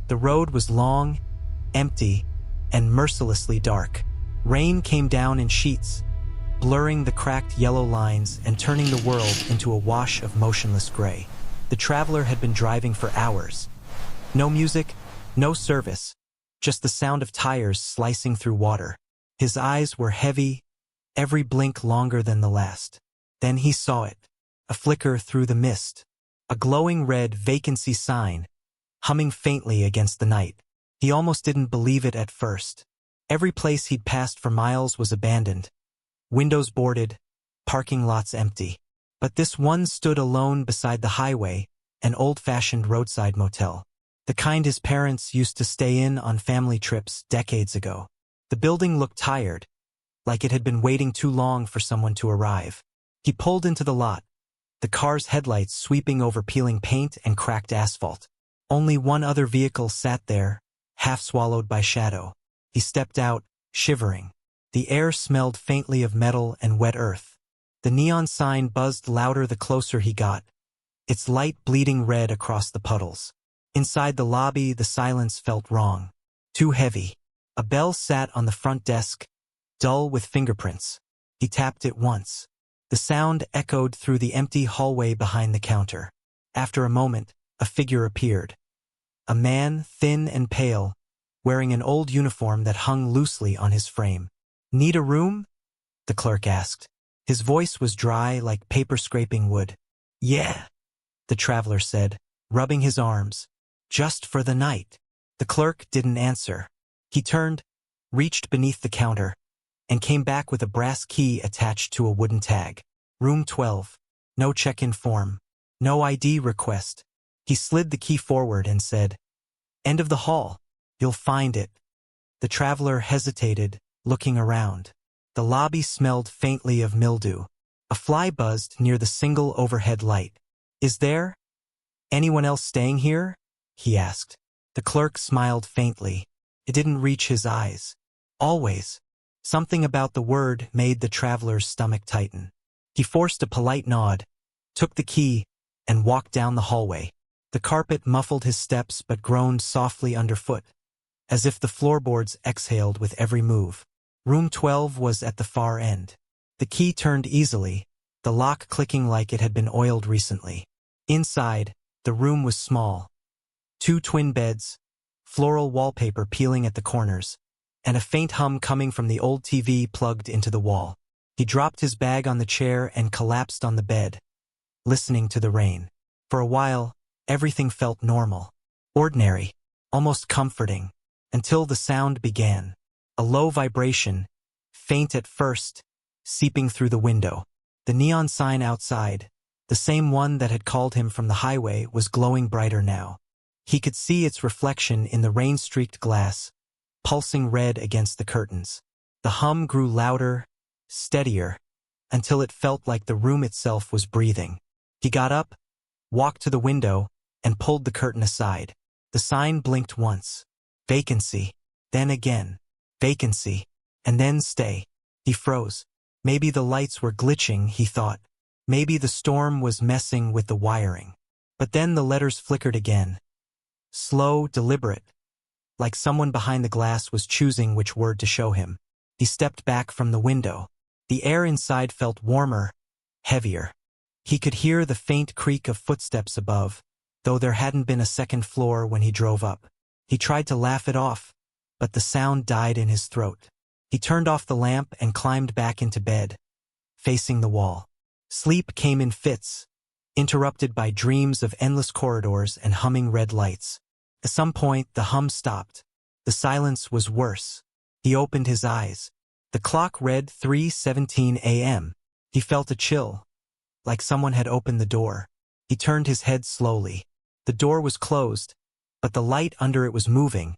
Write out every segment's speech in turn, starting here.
The road was long, empty, and mercilessly dark. Rain came down in sheets, blurring the cracked yellow lines and turning the world into a wash of motionless gray. The traveler had been driving for hours. No music, no service, just the sound of tires slicing through water. His eyes were heavy, every blink longer than the last. Then he saw it, a flicker through the mist, a glowing red vacancy sign, humming faintly against the night. He almost didn't believe it at first. Every place he'd passed for miles was abandoned, windows boarded, parking lots empty. But this one stood alone beside the highway, an old-fashioned roadside motel. The kind his parents used to stay in on family trips decades ago. The building looked tired, like it had been waiting too long for someone to arrive. He pulled into the lot, the car's headlights sweeping over peeling paint and cracked asphalt. Only one other vehicle sat there, half swallowed by shadow. He stepped out, shivering. The air smelled faintly of metal and wet earth. The neon sign buzzed louder the closer he got, its light bleeding red across the puddles. Inside the lobby, the silence felt wrong. Too heavy. A bell sat on the front desk, dull with fingerprints. He tapped it once. The sound echoed through the empty hallway behind the counter. After a moment, a figure appeared. A man, thin and pale, wearing an old uniform that hung loosely on his frame. "Need a room?" the clerk asked. His voice was dry like paper scraping wood. "Yeah," the traveler said, rubbing his arms. "Just for the night." The clerk didn't answer. He turned, reached beneath the counter, and came back with a brass key attached to a wooden tag. "Room 12. No check-in form. No ID request." He slid the key forward and said, "End of the hall. You'll find it." The traveler hesitated, looking around. The lobby smelled faintly of mildew. A fly buzzed near the single overhead light. "Is there anyone else staying here?" he asked. The clerk smiled faintly. It didn't reach his eyes. "Always." Something about the word made the traveler's stomach tighten. He forced a polite nod, took the key, and walked down the hallway. The carpet muffled his steps but groaned softly underfoot, as if the floorboards exhaled with every move. Room 12 was at the far end. The key turned easily, the lock clicking like it had been oiled recently. Inside, the room was small. 2 twin beds, floral wallpaper peeling at the corners, and a faint hum coming from the old TV plugged into the wall. He dropped his bag on the chair and collapsed on the bed, listening to the rain. For a while, everything felt normal, ordinary, almost comforting, until the sound began. A low vibration, faint at first, seeping through the window. The neon sign outside, the same one that had called him from the highway, was glowing brighter now. He could see its reflection in the rain-streaked glass, pulsing red against the curtains. The hum grew louder, steadier, until it felt like the room itself was breathing. He got up, walked to the window, and pulled the curtain aside. The sign blinked once. Vacancy. Then again. Vacancy. And then stay. He froze. Maybe the lights were glitching, he thought. Maybe the storm was messing with the wiring. But then the letters flickered again. Slow, deliberate, like someone behind the glass was choosing which word to show him. He stepped back from the window. The air inside felt warmer, heavier. He could hear the faint creak of footsteps above, though there hadn't been a second floor when he drove up. He tried to laugh it off, but the sound died in his throat. He turned off the lamp and climbed back into bed, facing the wall. Sleep came in fits, interrupted by dreams of endless corridors and humming red lights. At some point, the hum stopped. The silence was worse. He opened his eyes. The clock read 3:17 a.m. He felt a chill, like someone had opened the door. He turned his head slowly. The door was closed, but the light under it was moving,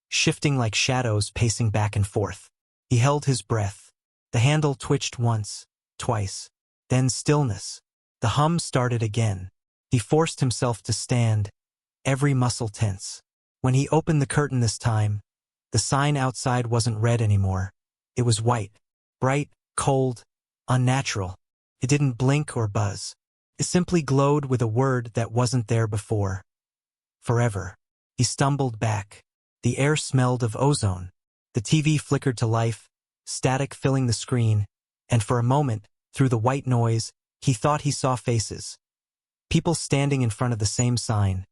shifting like shadows pacing back and forth. He held his breath. The handle twitched once, twice. Then stillness. The hum started again. He forced himself to stand, every muscle tense. When he opened the curtain this time, the sign outside wasn't red anymore. It was white, bright, cold, unnatural. It didn't blink or buzz. It simply glowed with a word that wasn't there before. Forever. He stumbled back. The air smelled of ozone. The TV flickered to life, static filling the screen, and for a moment, through the white noise, he thought he saw faces. People standing in front of the same sign,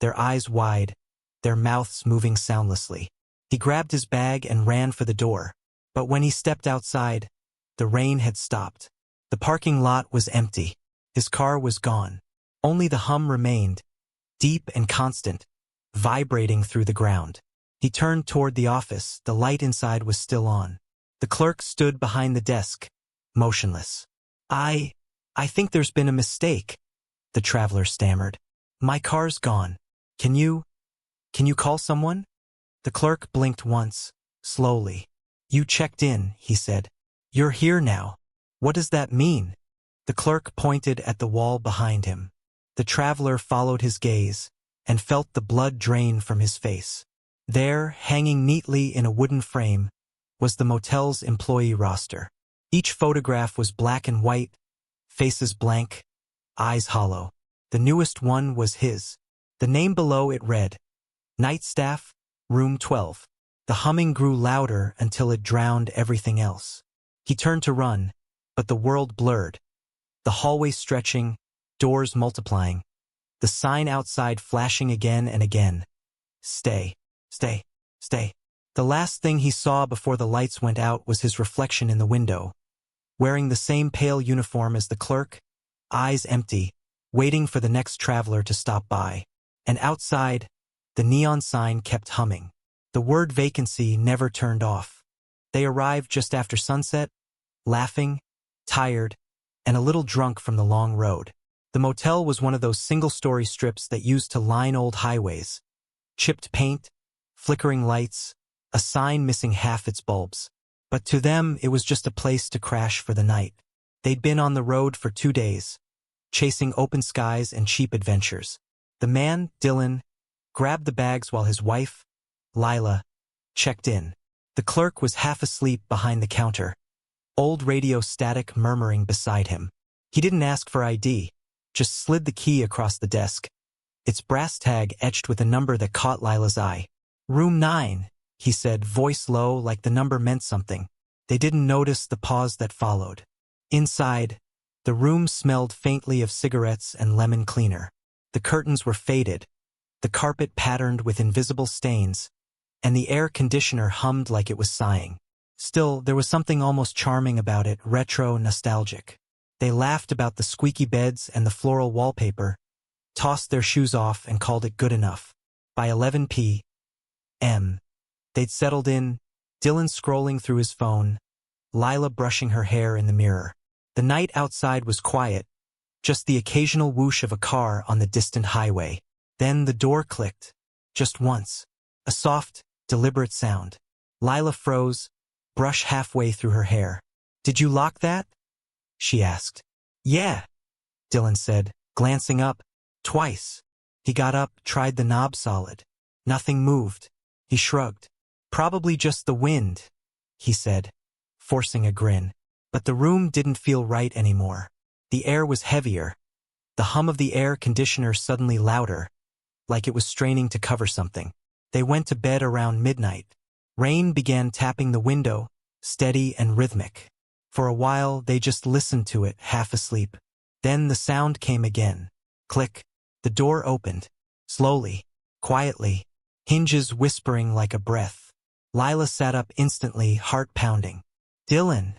their eyes wide, their mouths moving soundlessly. He grabbed his bag and ran for the door, but when he stepped outside, the rain had stopped. The parking lot was empty. His car was gone. Only the hum remained, deep and constant, vibrating through the ground. He turned toward the office. The light inside was still on. The clerk stood behind the desk, motionless. I think there's been a mistake, the traveler stammered. My car's gone. Can you call someone? The clerk blinked once, slowly. You checked in, he said. You're here now. What does that mean? The clerk pointed at the wall behind him. The traveler followed his gaze and felt the blood drain from his face. There, hanging neatly in a wooden frame, was the motel's employee roster. Each photograph was black and white, faces blank, eyes hollow. The newest one was his. The name below it read, Night Staff, Room 12. The humming grew louder until it drowned everything else. He turned to run, but the world blurred. The hallway stretching, doors multiplying. The sign outside flashing again and again. Stay, stay, stay. The last thing he saw before the lights went out was his reflection in the window, wearing the same pale uniform as the clerk, eyes empty, waiting for the next traveler to stop by. And outside, the neon sign kept humming. The word vacancy never turned off. They arrived just after sunset, laughing, tired, and a little drunk from the long road. The motel was one of those single-story strips that used to line old highways. Chipped paint, flickering lights, a sign missing half its bulbs. But to them, it was just a place to crash for the night. They'd been on the road for 2 days, chasing open skies and cheap adventures. The man, Dylan, grabbed the bags while his wife, Lila, checked in. The clerk was half asleep behind the counter, old radio static murmuring beside him. He didn't ask for ID, just slid the key across the desk, its brass tag etched with a number that caught Lila's eye. Room 9, he said, voice low like the number meant something. They didn't notice the pause that followed. Inside, the room smelled faintly of cigarettes and lemon cleaner. The curtains were faded, the carpet patterned with invisible stains, and the air conditioner hummed like it was sighing. Still, there was something almost charming about it, retro nostalgic. They laughed about the squeaky beds and the floral wallpaper, tossed their shoes off and called it good enough. By 11 p.m., they'd settled in, Dylan scrolling through his phone, Lila brushing her hair in the mirror. The night outside was quiet, just the occasional whoosh of a car on the distant highway. Then the door clicked, just once, a soft, deliberate sound. Lila froze, brush halfway through her hair. Did you lock that? She asked. Yeah, Dylan said, glancing up, twice. He got up, tried the knob solid. Nothing moved. He shrugged. Probably just the wind, he said, forcing a grin. But the room didn't feel right anymore. The air was heavier. The hum of the air conditioner suddenly louder, like it was straining to cover something. They went to bed around midnight. Rain began tapping the window, steady and rhythmic. For a while, they just listened to it, half asleep. Then the sound came again. Click. The door opened. Slowly, quietly, hinges whispering like a breath. Lila sat up instantly, heart pounding. Dylan,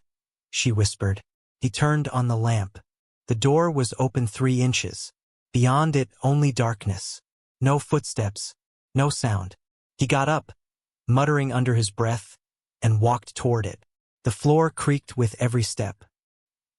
she whispered. He turned on the lamp. The door was open 3 inches. Beyond it, only darkness. No footsteps, no sound. He got up, muttering under his breath, and walked toward it. The floor creaked with every step.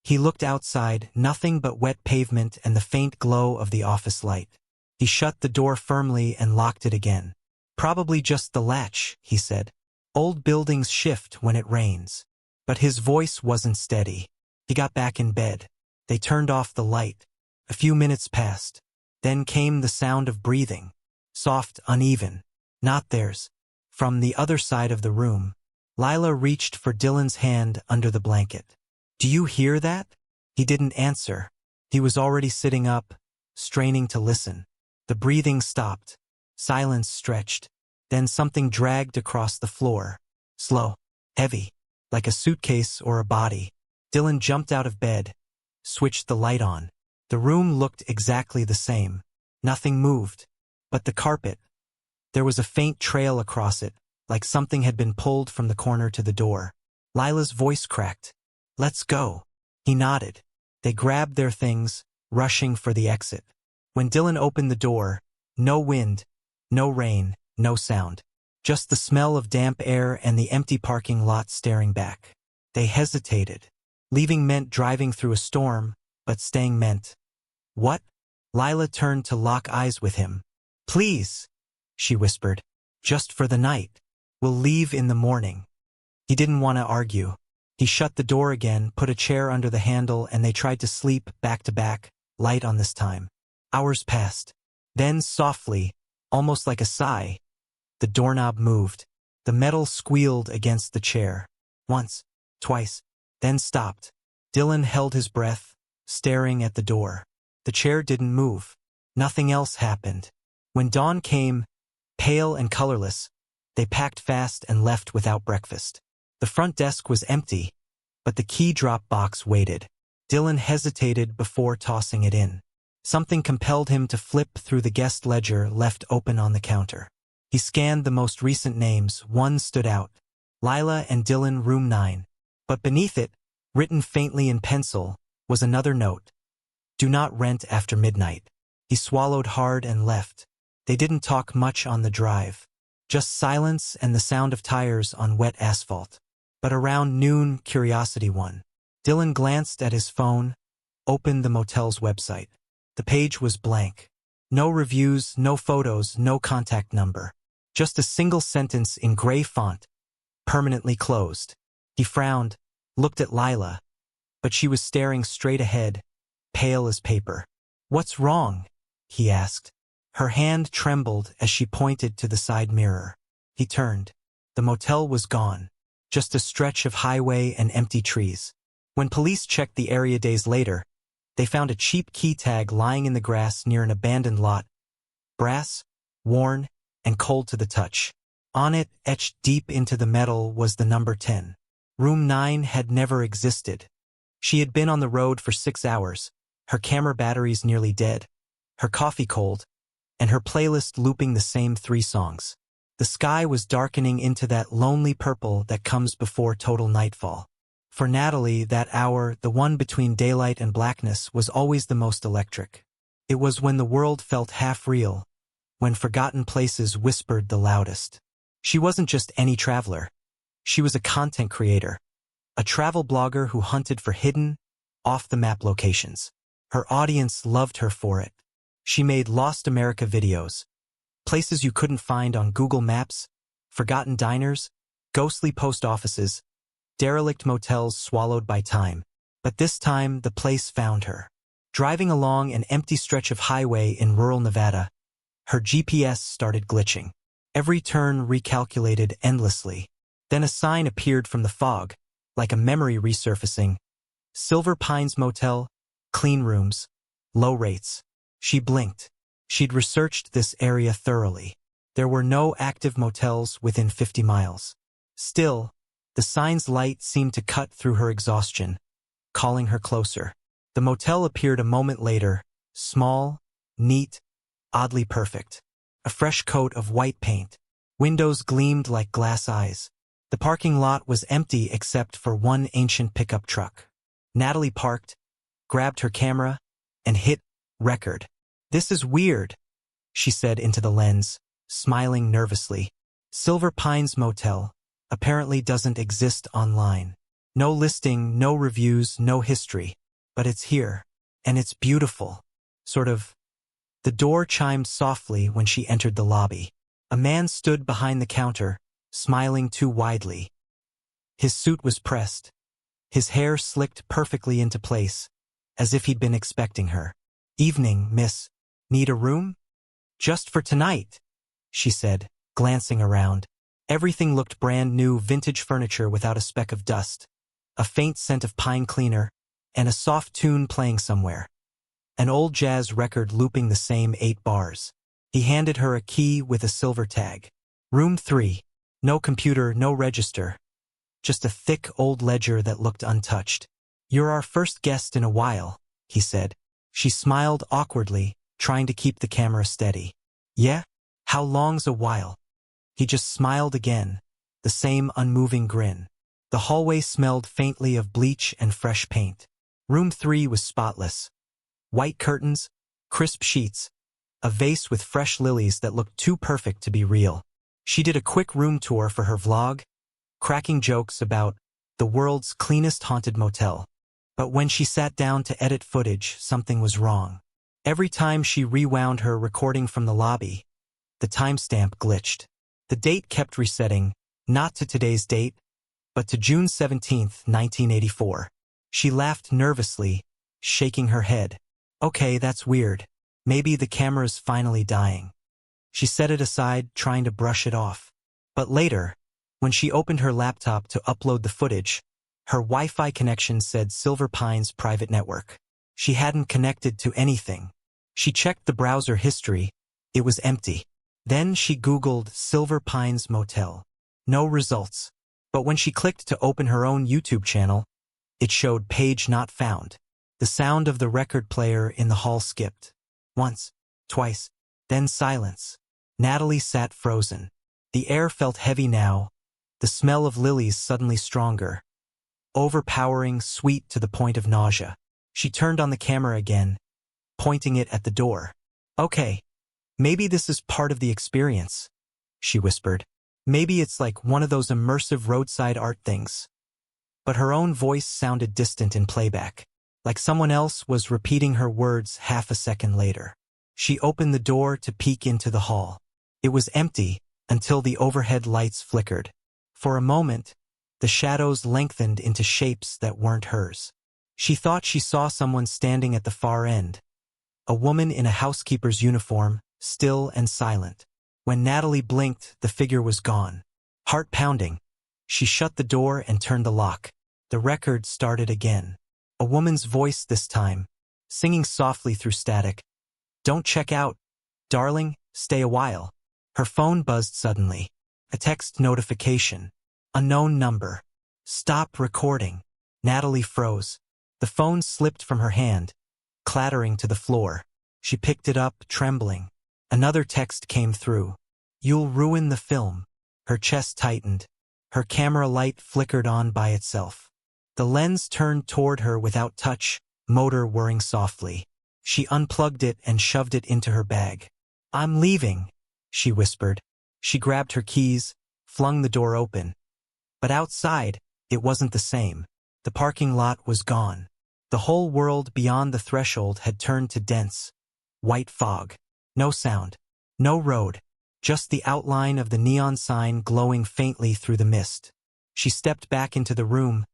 He looked outside, nothing but wet pavement and the faint glow of the office light. He shut the door firmly and locked it again. Probably just the latch, he said. Old buildings shift when it rains. But his voice wasn't steady. He got back in bed. They turned off the light. A few minutes passed. Then came the sound of breathing. Soft, uneven. Not theirs. From the other side of the room. Lila reached for Dylan's hand under the blanket. Do you hear that? He didn't answer. He was already sitting up, straining to listen. The breathing stopped. Silence stretched. Then something dragged across the floor. Slow. Heavy. Like a suitcase or a body. Dylan jumped out of bed. Switched the light on. The room looked exactly the same. Nothing moved. But the carpet. There was a faint trail across it, like something had been pulled from the corner to the door. Lila's voice cracked. "Let's go." He nodded. They grabbed their things, rushing for the exit. When Dylan opened the door, no wind, no rain, no sound. Just the smell of damp air and the empty parking lot staring back. They hesitated. Leaving meant driving through a storm, but staying meant. What? Lila turned to lock eyes with him. "Please," she whispered. "Just for the night. We'll leave in the morning." He didn't want to argue. He shut the door again, put a chair under the handle, and they tried to sleep back to back, light on this time. Hours passed. Then softly, almost like a sigh, the doorknob moved. The metal squealed against the chair. Once, twice, then stopped. Dylan held his breath, staring at the door. The chair didn't move. Nothing else happened. When dawn came, pale and colorless, they packed fast and left without breakfast. The front desk was empty, but the key drop box waited. Dylan hesitated before tossing it in. Something compelled him to flip through the guest ledger left open on the counter. He scanned the most recent names. One stood out. Lila and Dylan, room 9. But beneath it, written faintly in pencil, was another note. "Do not rent after midnight." He swallowed hard and left. They didn't talk much on the drive. Just silence and the sound of tires on wet asphalt. But around noon, curiosity won. Dylan glanced at his phone, opened the motel's website. The page was blank. No reviews, no photos, no contact number. Just a single sentence in gray font, permanently closed. He frowned, looked at Lila, but she was staring straight ahead, pale as paper. "What's wrong?" he asked. Her hand trembled as she pointed to the side mirror. He turned. The motel was gone. Just a stretch of highway and empty trees. When police checked the area days later, they found a cheap key tag lying in the grass near an abandoned lot. Brass, worn, and cold to the touch. On it, etched deep into the metal, was the number 10. Room 9 had never existed. She had been on the road for 6 hours, her camera batteries nearly dead, her coffee cold, and her playlist looping the same 3 songs. The sky was darkening into that lonely purple that comes before total nightfall. For Natalie, that hour, the one between daylight and blackness, was always the most electric. It was when the world felt half real, when forgotten places whispered the loudest. She wasn't just any traveler. She was a content creator, a travel blogger who hunted for hidden, off-the-map locations. Her audience loved her for it. She made Lost America videos, places you couldn't find on Google Maps, forgotten diners, ghostly post offices, derelict motels swallowed by time. But this time, the place found her. Driving along an empty stretch of highway in rural Nevada, her GPS started glitching. Every turn recalculated endlessly. Then a sign appeared from the fog, like a memory resurfacing. Silver Pines Motel, clean rooms, low rates. She blinked. She'd researched this area thoroughly. There were no active motels within 50 miles. Still, the sign's light seemed to cut through her exhaustion, calling her closer. The motel appeared a moment later, small, neat, oddly perfect. A fresh coat of white paint. Windows gleamed like glass eyes. The parking lot was empty except for one ancient pickup truck. Natalie parked, grabbed her camera, and hit record. "This is weird," she said into the lens, smiling nervously. "Silver Pines Motel apparently doesn't exist online. No listing, no reviews, no history. But it's here, and it's beautiful. Sort of." The door chimed softly when she entered the lobby. A man stood behind the counter, smiling too widely. His suit was pressed, his hair slicked perfectly into place, as if he'd been expecting her. "Evening, miss. Need a room?" "Just for tonight," she said, glancing around. Everything looked brand new, vintage furniture without a speck of dust, a faint scent of pine cleaner, and a soft tune playing somewhere. An old jazz record looping the same 8 bars. He handed her a key with a silver tag. Room 3. No computer, no register. Just a thick old ledger that looked untouched. "You're our first guest in a while," he said. She smiled awkwardly, trying to keep the camera steady. "Yeah? How long's a while?" He just smiled again, the same unmoving grin. The hallway smelled faintly of bleach and fresh paint. Room 3 was spotless. White curtains, crisp sheets, a vase with fresh lilies that looked too perfect to be real. She did a quick room tour for her vlog, cracking jokes about the world's cleanest haunted motel. But when she sat down to edit footage, something was wrong. Every time she rewound her recording from the lobby, the timestamp glitched. The date kept resetting, not to today's date, but to June 17th, 1984. She laughed nervously, shaking her head. "Okay, that's weird. Maybe the camera's finally dying." She set it aside, trying to brush it off. But later, when she opened her laptop to upload the footage, her Wi-Fi connection said Silver Pines private network. She hadn't connected to anything. She checked the browser history. It was empty. Then she Googled Silver Pines Motel. No results. But when she clicked to open her own YouTube channel, it showed page not found. The sound of the record player in the hall skipped. Once, twice, then silence. Natalie sat frozen. The air felt heavy now, the smell of lilies suddenly stronger, overpowering, sweet to the point of nausea. She turned on the camera again, pointing it at the door. "Okay, maybe this is part of the experience," she whispered. "Maybe it's like one of those immersive roadside art things." But her own voice sounded distant in playback, like someone else was repeating her words half a second later. She opened the door to peek into the hall. It was empty until the overhead lights flickered. For a moment, the shadows lengthened into shapes that weren't hers. She thought she saw someone standing at the far end, a woman in a housekeeper's uniform, still and silent. When Natalie blinked, the figure was gone. Heart pounding, she shut the door and turned the lock. The record started again. A woman's voice this time, singing softly through static. "Don't check out, darling, stay a while." Her phone buzzed suddenly. A text notification. Unknown number. "Stop recording." Natalie froze. The phone slipped from her hand, clattering to the floor. She picked it up, trembling. Another text came through. "You'll ruin the film." Her chest tightened. Her camera light flickered on by itself. The lens turned toward her without touch, motor whirring softly. She unplugged it and shoved it into her bag. "I'm leaving," she whispered. She grabbed her keys, flung the door open. But outside, it wasn't the same. The parking lot was gone. The whole world beyond the threshold had turned to dense, white fog. No sound, no road, just the outline of the neon sign glowing faintly through the mist. She stepped back into the room,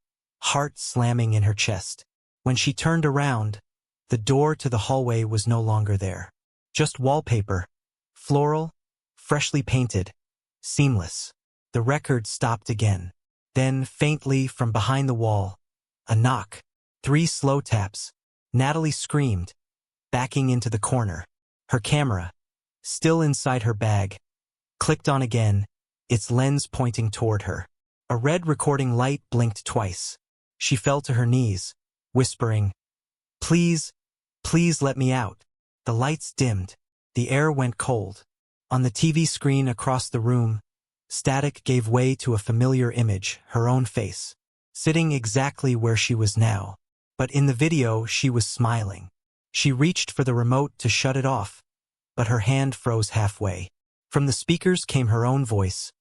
heart slamming in her chest. When she turned around, the door to the hallway was no longer there. Just wallpaper, floral, freshly painted, seamless. The record stopped again. Then, faintly from behind the wall, a knock. 3 slow taps. Natalie screamed, backing into the corner. Her camera, still inside her bag, clicked on again, its lens pointing toward her. A red recording light blinked twice. She fell to her knees, whispering, "Please, please let me out." The lights dimmed. The air went cold. On the TV screen across the room, static gave way to a familiar image, her own face, sitting exactly where she was now. But in the video, she was smiling. She reached for the remote to shut it off, but her hand froze halfway. From the speakers came her own voice.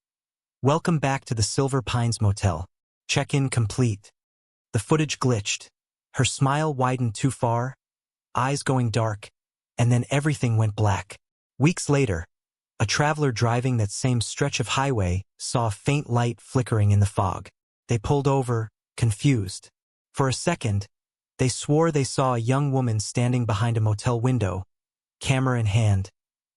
"Welcome back to the Silver Pines Motel. Check-in complete." The footage glitched. Her smile widened too far, eyes going dark, and then everything went black. Weeks later, a traveler driving that same stretch of highway saw a faint light flickering in the fog. They pulled over, confused. For a second, they swore they saw a young woman standing behind a motel window, camera in hand,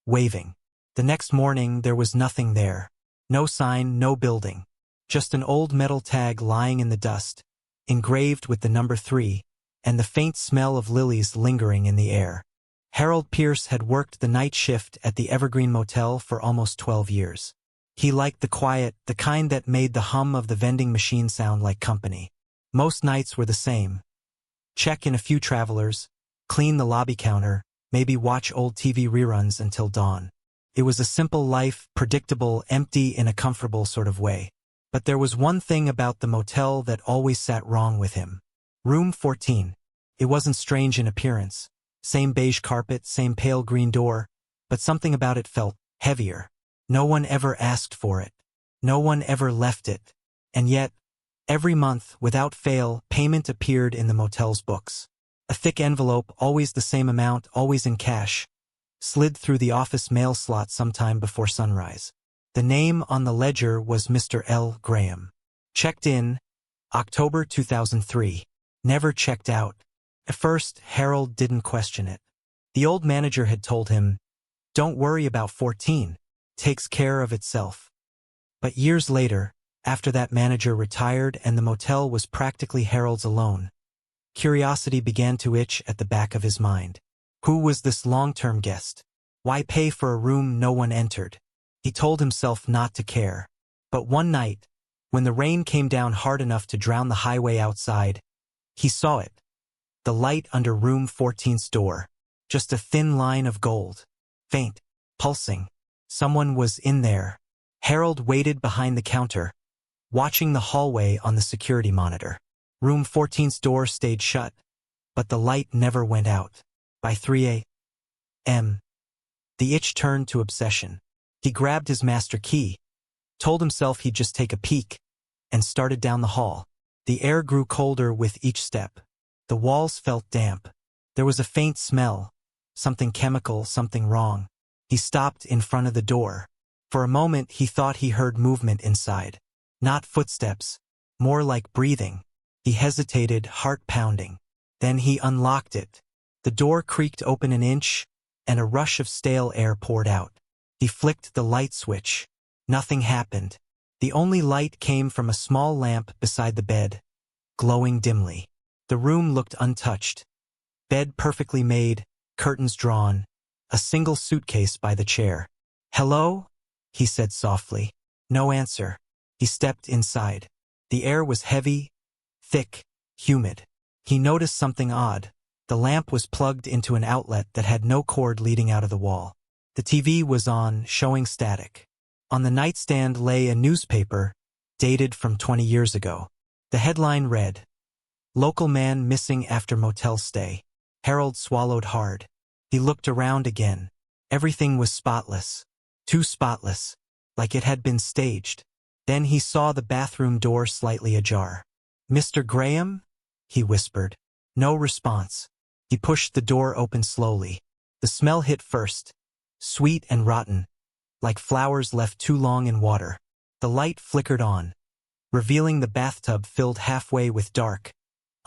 waving. The next morning, there was nothing there. No sign, no building. Just an old metal tag lying in the dust, engraved with the number 3, and the faint smell of lilies lingering in the air. Harold Pierce had worked the night shift at the Evergreen Motel for almost 12 years. He liked the quiet, the kind that made the hum of the vending machine sound like company. Most nights were the same. Check in a few travelers, clean the lobby counter, maybe watch old TV reruns until dawn. It was a simple life, predictable, empty in a comfortable sort of way. But there was one thing about the motel that always sat wrong with him. Room 14. It wasn't strange in appearance. Same beige carpet, same pale green door, but something about it felt heavier. No one ever asked for it. No one ever left it. And yet, every month, without fail, payment appeared in the motel's books. A thick envelope, always the same amount, always in cash, slid through the office mail slot sometime before sunrise. The name on the ledger was Mr. L. Graham. Checked in, October 2003. Never checked out. At first, Harold didn't question it. The old manager had told him, "Don't worry about 14. Takes care of itself." But years later, after that manager retired and the motel was practically Harold's alone, curiosity began to itch at the back of his mind. Who was this long-term guest? Why pay for a room no one entered? He told himself not to care. But one night, when the rain came down hard enough to drown the highway outside, he saw it. The light under room 14's door. Just a thin line of gold. Faint. Pulsing. Someone was in there. Harold waited behind the counter, watching the hallway on the security monitor. Room 14's door stayed shut, but the light never went out. By 3 a.m., the itch turned to obsession. He grabbed his master key, told himself he'd just take a peek, and started down the hall. The air grew colder with each step. The walls felt damp. There was a faint smell. Something chemical, something wrong. He stopped in front of the door. For a moment he thought he heard movement inside. Not footsteps, more like breathing. He hesitated, heart pounding. Then he unlocked it. The door creaked open an inch, and a rush of stale air poured out. He flicked the light switch. Nothing happened. The only light came from a small lamp beside the bed, glowing dimly. The room looked untouched. Bed perfectly made, curtains drawn, a single suitcase by the chair. "Hello?" he said softly. No answer. He stepped inside. The air was heavy, thick, humid. He noticed something odd. The lamp was plugged into an outlet that had no cord leading out of the wall. The TV was on, showing static. On the nightstand lay a newspaper, dated from 20 years ago. The headline read, "Local man missing after motel stay." Harold swallowed hard. He looked around again. Everything was spotless. Too spotless, like it had been staged. Then he saw the bathroom door slightly ajar. "Mr. Graham?" he whispered. No response. He pushed the door open slowly. The smell hit first, sweet and rotten, like flowers left too long in water. The light flickered on, revealing the bathtub filled halfway with dark,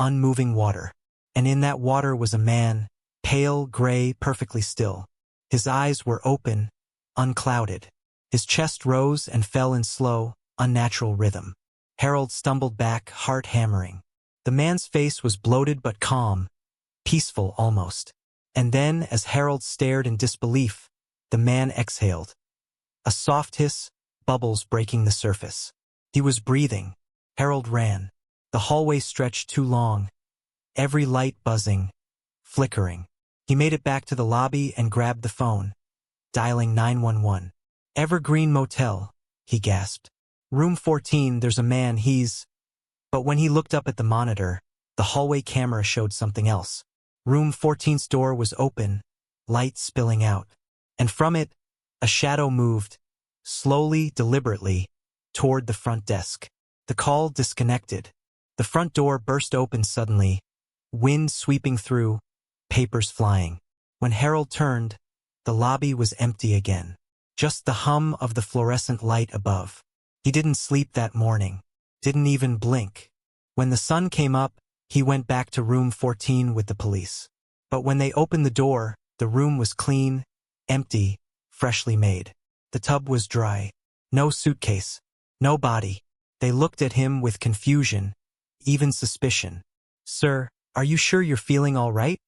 unmoving water. And in that water was a man, pale, gray, perfectly still. His eyes were open, unclouded. His chest rose and fell in slow, unnatural rhythm. Harold stumbled back, heart hammering. The man's face was bloated but calm, peaceful almost. And then, as Harold stared in disbelief, the man exhaled. A soft hiss, bubbles breaking the surface. He was breathing. Harold ran. The hallway stretched too long, every light buzzing, flickering. He made it back to the lobby and grabbed the phone, dialing 911. "Evergreen Motel," he gasped. "Room 14, there's a man, he's..." But when he looked up at the monitor, the hallway camera showed something else. Room 14's door was open, light spilling out. And from it, a shadow moved, slowly, deliberately, toward the front desk. The call disconnected. The front door burst open suddenly, wind sweeping through, papers flying. When Harold turned, the lobby was empty again. Just the hum of the fluorescent light above. He didn't sleep that morning. Didn't even blink. When the sun came up, he went back to room 14 with the police. But when they opened the door, the room was clean, empty, freshly made. The tub was dry. No suitcase. No body. They looked at him with confusion, even suspicion. "Sir, are you sure you're feeling all right?"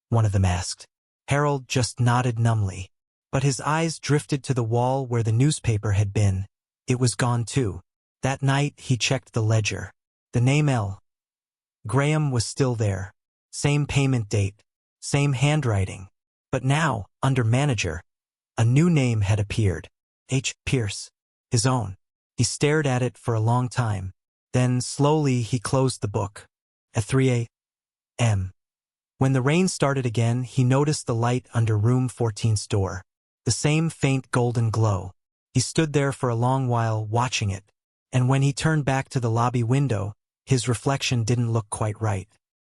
one of them asked. Harold just nodded numbly. But his eyes drifted to the wall where the newspaper had been. It was gone too. That night he checked the ledger. The name L. Graham was still there. Same payment date. Same handwriting. But now, under manager, a new name had appeared. H. Pierce. His own. He stared at it for a long time. Then, slowly, he closed the book. At 3 a.m. When the rain started again, he noticed the light under room 14's door. The same faint golden glow. He stood there for a long while, watching it. And when he turned back to the lobby window, his reflection didn't look quite right.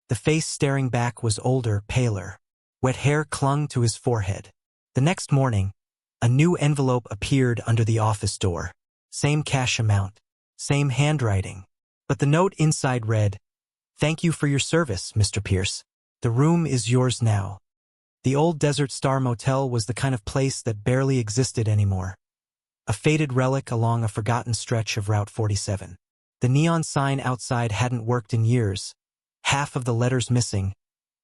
The face staring back was older, paler. Wet hair clung to his forehead. The next morning, a new envelope appeared under the office door. Same cash amount. Same handwriting. But the note inside read, "Thank you for your service, Mr. Pierce. The room is yours now." The old Desert Star Motel was the kind of place that barely existed anymore. A faded relic along a forgotten stretch of Route 47. The neon sign outside hadn't worked in years, half of the letters missing,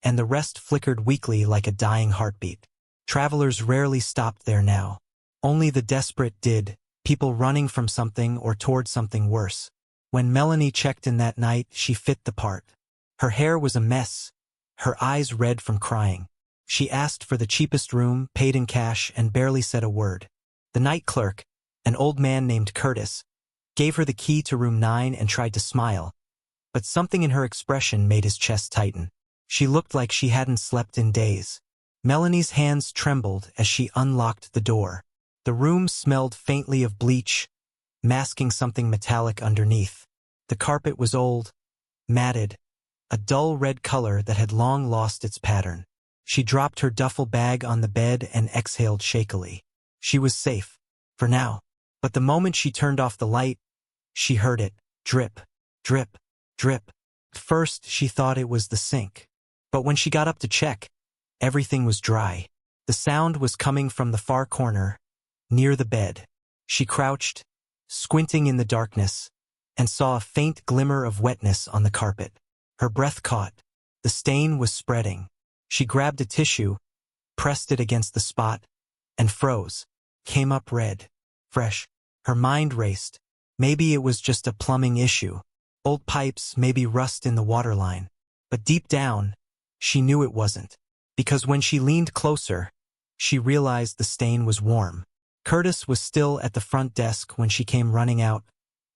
and the rest flickered weakly like a dying heartbeat. Travelers rarely stopped there now. Only the desperate did, people running from something or toward something worse. When Melanie checked in that night, she fit the part. Her hair was a mess, her eyes red from crying. She asked for the cheapest room, paid in cash, and barely said a word. The night clerk, an old man named Curtis, gave her the key to room 9 and tried to smile, but something in her expression made his chest tighten. She looked like she hadn't slept in days. Melanie's hands trembled as she unlocked the door. The room smelled faintly of bleach, masking something metallic underneath. The carpet was old, matted, a dull red color that had long lost its pattern. She dropped her duffel bag on the bed and exhaled shakily. She was safe, for now. But the moment she turned off the light, she heard it, drip, drip, drip. First, she thought it was the sink. But when she got up to check, everything was dry. The sound was coming from the far corner, near the bed. She crouched, squinting in the darkness, and saw a faint glimmer of wetness on the carpet. Her breath caught. The stain was spreading. She grabbed a tissue, pressed it against the spot, and froze. Came up red. Fresh. Her mind raced. Maybe it was just a plumbing issue. Old pipes, maybe rust in the water line. But deep down, she knew it wasn't. Because when she leaned closer, she realized the stain was warm. Curtis was still at the front desk when she came running out,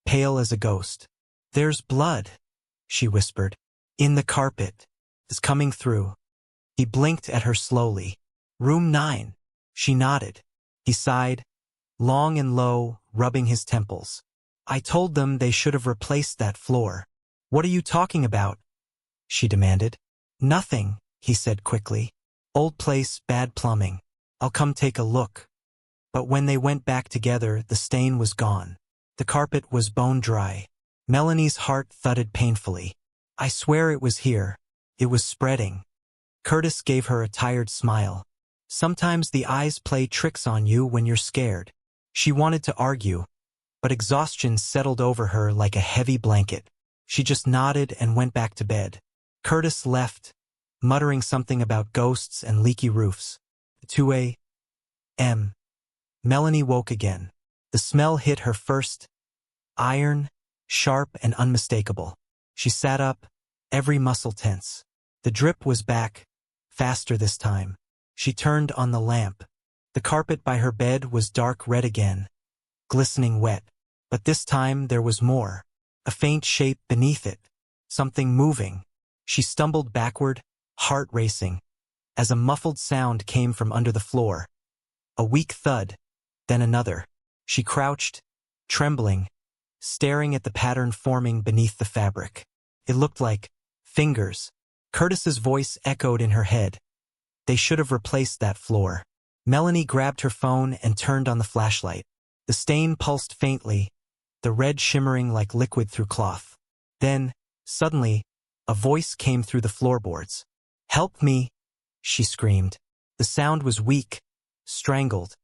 pale as a ghost. "There's blood," she whispered. "In the carpet. It's coming through." He blinked at her slowly. "Room 9. She nodded. He sighed, long and low, rubbing his temples. "I told them they should have replaced that floor." "What are you talking about?" she demanded. "Nothing," he said quickly. "Old place, bad plumbing. I'll come take a look." But when they went back together, the stain was gone. The carpet was bone dry. Melanie's heart thudded painfully. "I swear it was here. It was spreading." Curtis gave her a tired smile. "Sometimes the eyes play tricks on you when you're scared." She wanted to argue, but exhaustion settled over her like a heavy blanket. She just nodded and went back to bed. Curtis left, muttering something about ghosts and leaky roofs. 2 a.m. Melanie woke again. The smell hit her first. Iron, sharp and unmistakable. She sat up, every muscle tense. The drip was back, faster this time. She turned on the lamp. The carpet by her bed was dark red again, glistening wet. But this time there was more. A faint shape beneath it. Something moving. She stumbled backward, heart racing, as a muffled sound came from under the floor. A weak thud, then another. She crouched, trembling, staring at the pattern forming beneath the fabric. It looked like fingers. Curtis's voice echoed in her head. They should have replaced that floor. Melanie grabbed her phone and turned on the flashlight. The stain pulsed faintly, the red shimmering like liquid through cloth. Then, suddenly, a voice came through the floorboards. "Help me," she screamed. The sound was weak, strangled,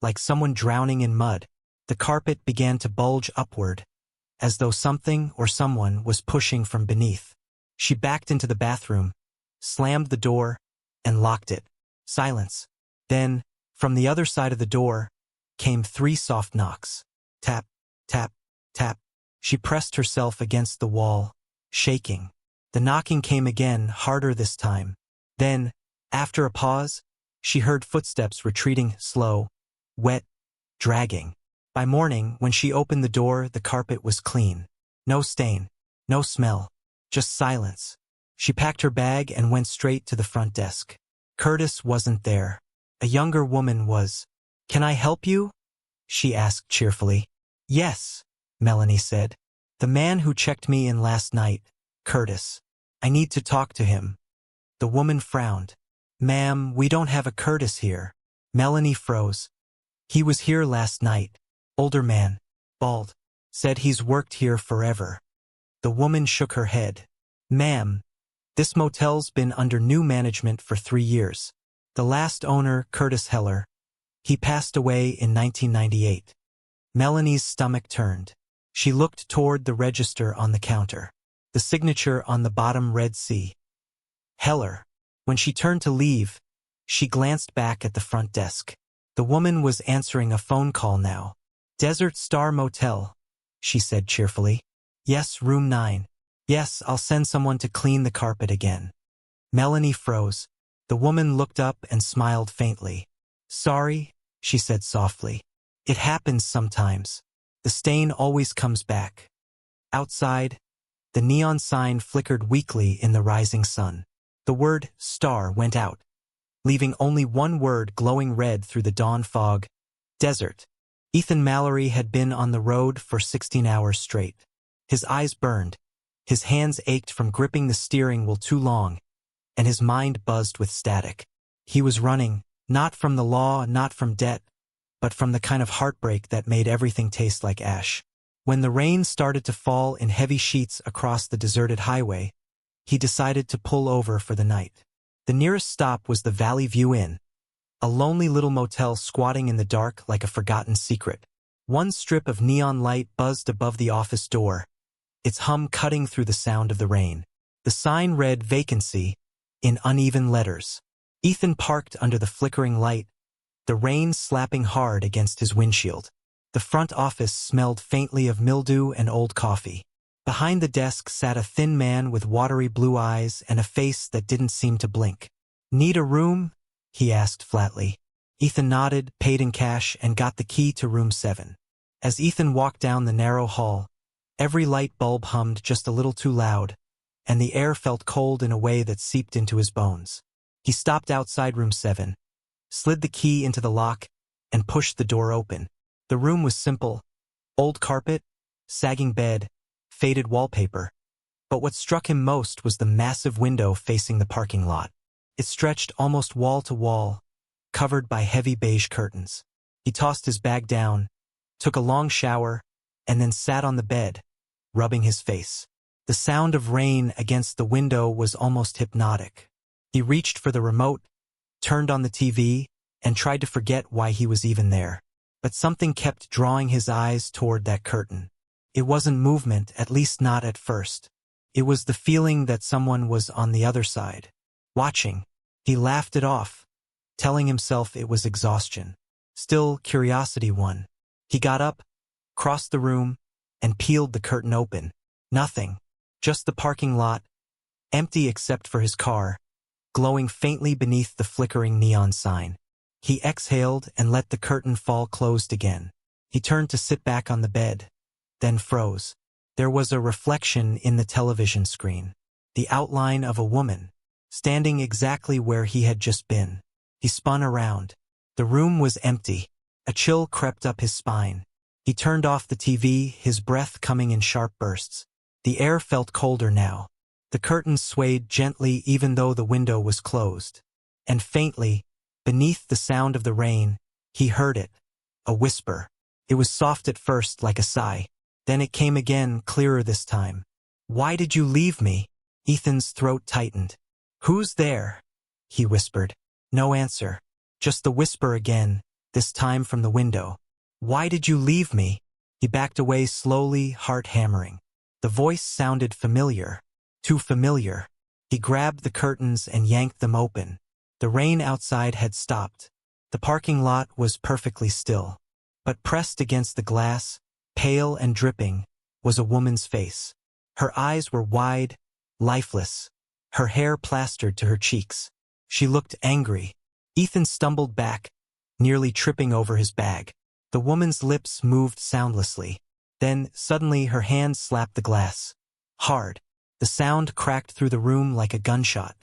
like someone drowning in mud. The carpet began to bulge upward, as though something or someone was pushing from beneath. She backed into the bathroom, slammed the door, and locked it. Silence. Then, from the other side of the door, came 3 soft knocks. Tap, tap, tap. She pressed herself against the wall, shaking. The knocking came again, harder this time. Then, after a pause, she heard footsteps retreating, slow, wet, dragging. By morning, when she opened the door, the carpet was clean. No stain, no smell, just silence. She packed her bag and went straight to the front desk. Curtis wasn't there. A younger woman was. "Can I help you?" she asked cheerfully. "Yes," Melanie said. "The man who checked me in last night, Curtis. I need to talk to him." The woman frowned. "Ma'am, we don't have a Curtis here." Melanie froze. "He was here last night. Older man, bald. Said he's worked here forever." The woman shook her head. "Ma'am, this motel's been under new management for 3 years. The last owner, Curtis Heller, he passed away in 1998. Melanie's stomach turned. She looked toward the register on the counter. The signature on the bottom read C. Heller. When she turned to leave, she glanced back at the front desk. The woman was answering a phone call now. "Desert Star Motel," she said cheerfully. "Yes, room 9. Yes, I'll send someone to clean the carpet again." Melanie froze. The woman looked up and smiled faintly. "Sorry," she said softly. "It happens sometimes. The stain always comes back." Outside, the neon sign flickered weakly in the rising sun. The word star went out, leaving only one word glowing red through the dawn fog. Desert. Ethan Mallory had been on the road for 16 hours straight. His eyes burned. His hands ached from gripping the steering wheel too long, and his mind buzzed with static. He was running, not from the law, not from debt, but from the kind of heartbreak that made everything taste like ash. When the rain started to fall in heavy sheets across the deserted highway, he decided to pull over for the night. The nearest stop was the Valley View Inn, a lonely little motel squatting in the dark like a forgotten secret. One strip of neon light buzzed above the office door, its hum cutting through the sound of the rain. The sign read vacancy in uneven letters. Ethan parked under the flickering light, the rain slapping hard against his windshield. The front office smelled faintly of mildew and old coffee. Behind the desk sat a thin man with watery blue eyes and a face that didn't seem to blink. "Need a room?" he asked flatly. Ethan nodded, paid in cash, and got the key to room 7. As Ethan walked down the narrow hall, every light bulb hummed just a little too loud, and the air felt cold in a way that seeped into his bones. He stopped outside room 7, slid the key into the lock, and pushed the door open. The room was simple. Old carpet, sagging bed, faded wallpaper. But what struck him most was the massive window facing the parking lot. It stretched almost wall to wall, covered by heavy beige curtains. He tossed his bag down, took a long shower, and then sat on the bed, rubbing his face. The sound of rain against the window was almost hypnotic. He reached for the remote, turned on the TV, and tried to forget why he was even there. But something kept drawing his eyes toward that curtain. It wasn't movement, at least not at first. It was the feeling that someone was on the other side, watching. He laughed it off, telling himself it was exhaustion. Still, curiosity won. He got up, crossed the room, and peeled the curtain open. Nothing. Just the parking lot, empty except for his car, glowing faintly beneath the flickering neon sign. He exhaled and let the curtain fall closed again. He turned to sit back on the bed, then froze. There was a reflection in the television screen, the outline of a woman, standing exactly where he had just been. He spun around. The room was empty. A chill crept up his spine. He turned off the TV, his breath coming in sharp bursts. The air felt colder now. The curtains swayed gently even though the window was closed. And faintly, beneath the sound of the rain, he heard it. A whisper. It was soft at first, like a sigh. Then it came again, clearer this time. "Why did you leave me?" Ethan's throat tightened. "Who's there?" he whispered. No answer. Just the whisper again, this time from the window. "Why did you leave me?" He backed away slowly, heart hammering. The voice sounded familiar. Too familiar. He grabbed the curtains and yanked them open. The rain outside had stopped. The parking lot was perfectly still. But pressed against the glass, pale and dripping, was a woman's face. Her eyes were wide, lifeless, her hair plastered to her cheeks. She looked angry. Ethan stumbled back, nearly tripping over his bag. The woman's lips moved soundlessly. Then, suddenly, her hand slapped the glass. Hard. The sound cracked through the room like a gunshot.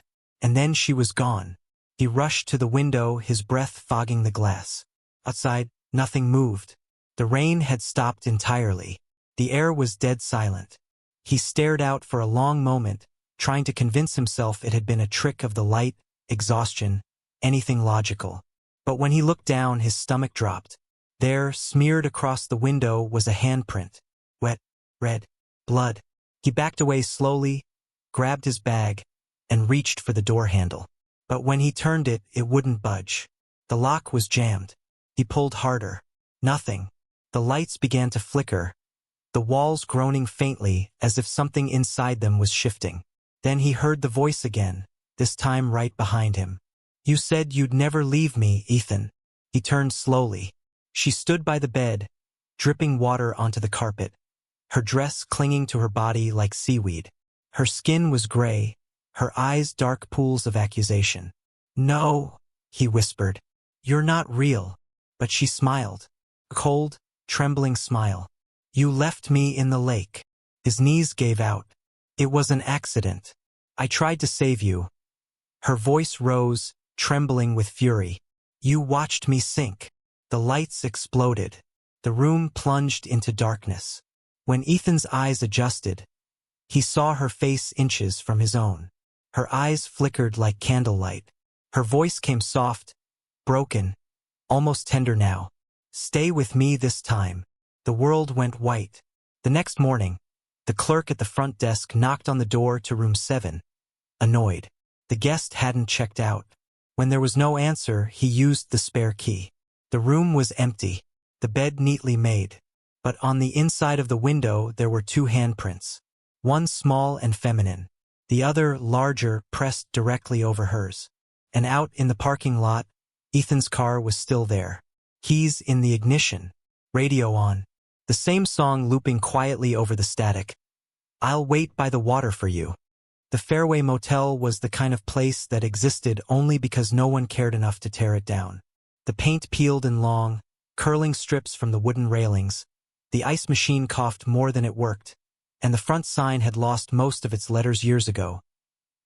And then she was gone. He rushed to the window, his breath fogging the glass. Outside, nothing moved. The rain had stopped entirely. The air was dead silent. He stared out for a long moment, trying to convince himself it had been a trick of the light, exhaustion, anything logical. But when he looked down, his stomach dropped. There, smeared across the window, was a handprint. Wet, red, blood. He backed away slowly, grabbed his bag, and reached for the door handle. But when he turned it, it wouldn't budge. The lock was jammed. He pulled harder. Nothing. The lights began to flicker, the walls groaning faintly as if something inside them was shifting. Then he heard the voice again, this time right behind him. "You said you'd never leave me, Ethan." He turned slowly. She stood by the bed, dripping water onto the carpet, her dress clinging to her body like seaweed. Her skin was gray, her eyes dark pools of accusation. "No," he whispered. "You're not real." But she smiled. A cold, trembling smile. "You left me in the lake." His knees gave out. "It was an accident. I tried to save you." Her voice rose, trembling with fury. "You watched me sink." The lights exploded. The room plunged into darkness. When Ethan's eyes adjusted, he saw her face inches from his own. Her eyes flickered like candlelight. Her voice came soft, broken, almost tender now. "Stay with me this time." The world went white. The next morning, the clerk at the front desk knocked on the door to room 7, annoyed. The guest hadn't checked out. When there was no answer, he used the spare key. The room was empty, the bed neatly made. But on the inside of the window there were 2 handprints. One small and feminine, the other larger, pressed directly over hers. And out in the parking lot, Ethan's car was still there. Keys in the ignition, radio on. The same song looping quietly over the static. "I'll wait by the water for you." The Fairway Motel was the kind of place that existed only because no one cared enough to tear it down. The paint peeled in long, curling strips from the wooden railings. The ice machine coughed more than it worked, and the front sign had lost most of its letters years ago.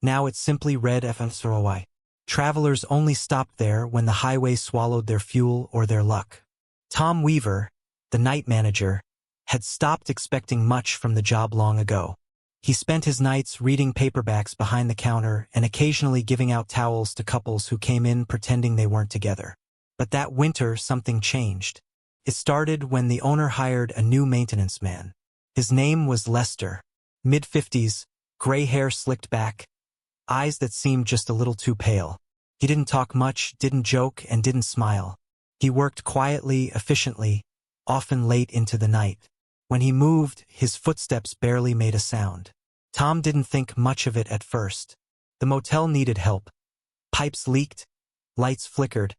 Now it simply read FSROY. Travelers only stopped there when the highway swallowed their fuel or their luck. Tom Weaver, the night manager, had stopped expecting much from the job long ago. He spent his nights reading paperbacks behind the counter and occasionally giving out towels to couples who came in pretending they weren't together. But that winter something changed. It started when the owner hired a new maintenance man. His name was Lester. Mid-50s, gray hair slicked back, eyes that seemed just a little too pale. He didn't talk much, didn't joke, and didn't smile. He worked quietly, efficiently, often late into the night. When he moved, his footsteps barely made a sound. Tom didn't think much of it at first. The motel needed help. Pipes leaked, lights flickered,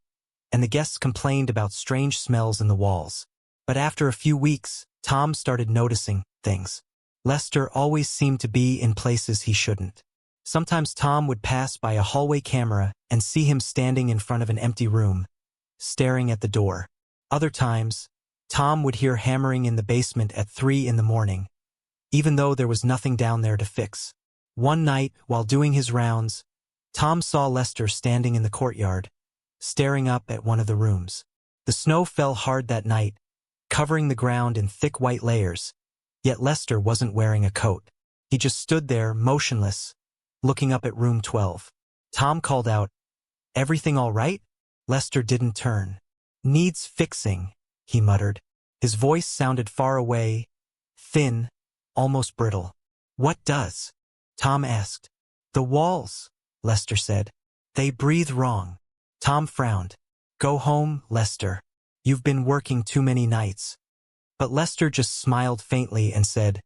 and the guests complained about strange smells in the walls. But after a few weeks, Tom started noticing things. Lester always seemed to be in places he shouldn't. Sometimes Tom would pass by a hallway camera and see him standing in front of an empty room, staring at the door. Other times, Tom would hear hammering in the basement at 3 in the morning, even though there was nothing down there to fix. One night, while doing his rounds, Tom saw Lester standing in the courtyard, staring up at one of the rooms. The snow fell hard that night, covering the ground in thick white layers, yet Lester wasn't wearing a coat. He just stood there, motionless, looking up at room 12. Tom called out, "Everything all right?" Lester didn't turn. "Needs fixing," he muttered. His voice sounded far away, thin, almost brittle. "What does?" Tom asked. "The walls," Lester said. "They breathe wrong." Tom frowned. "Go home, Lester. You've been working too many nights." But Lester just smiled faintly and said,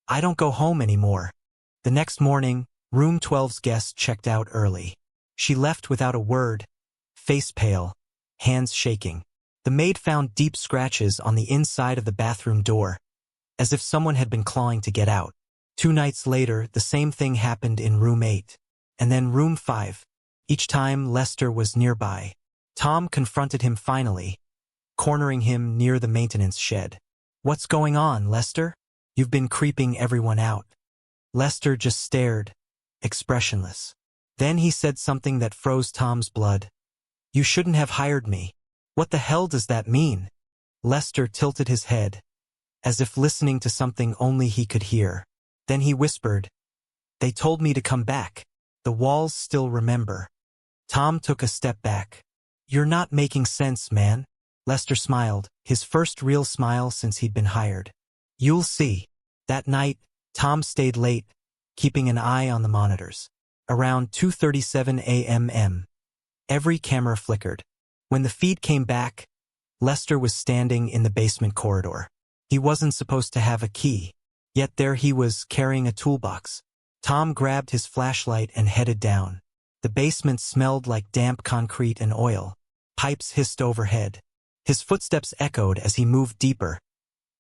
"I don't go home anymore." The next morning, room 12's guests checked out early. She left without a word, face pale, hands shaking. The maid found deep scratches on the inside of the bathroom door, as if someone had been clawing to get out. 2 nights later, the same thing happened in room 8, and then room 5. Each time Lester was nearby. Tom confronted him finally, cornering him near the maintenance shed. "What's going on, Lester? You've been creeping everyone out." Lester just stared, expressionless. Then he said something that froze Tom's blood. "You shouldn't have hired me." "What the hell does that mean?" Lester tilted his head, as if listening to something only he could hear. Then he whispered, "They told me to come back. The walls still remember." Tom took a step back. "You're not making sense, man." Lester smiled, his first real smile since he'd been hired. "You'll see." That night, Tom stayed late, keeping an eye on the monitors. Around 2:37 a.m. every camera flickered. When the feed came back, Lester was standing in the basement corridor. He wasn't supposed to have a key, yet there he was carrying a toolbox. Tom grabbed his flashlight and headed down. The basement smelled like damp concrete and oil. Pipes hissed overhead. His footsteps echoed as he moved deeper,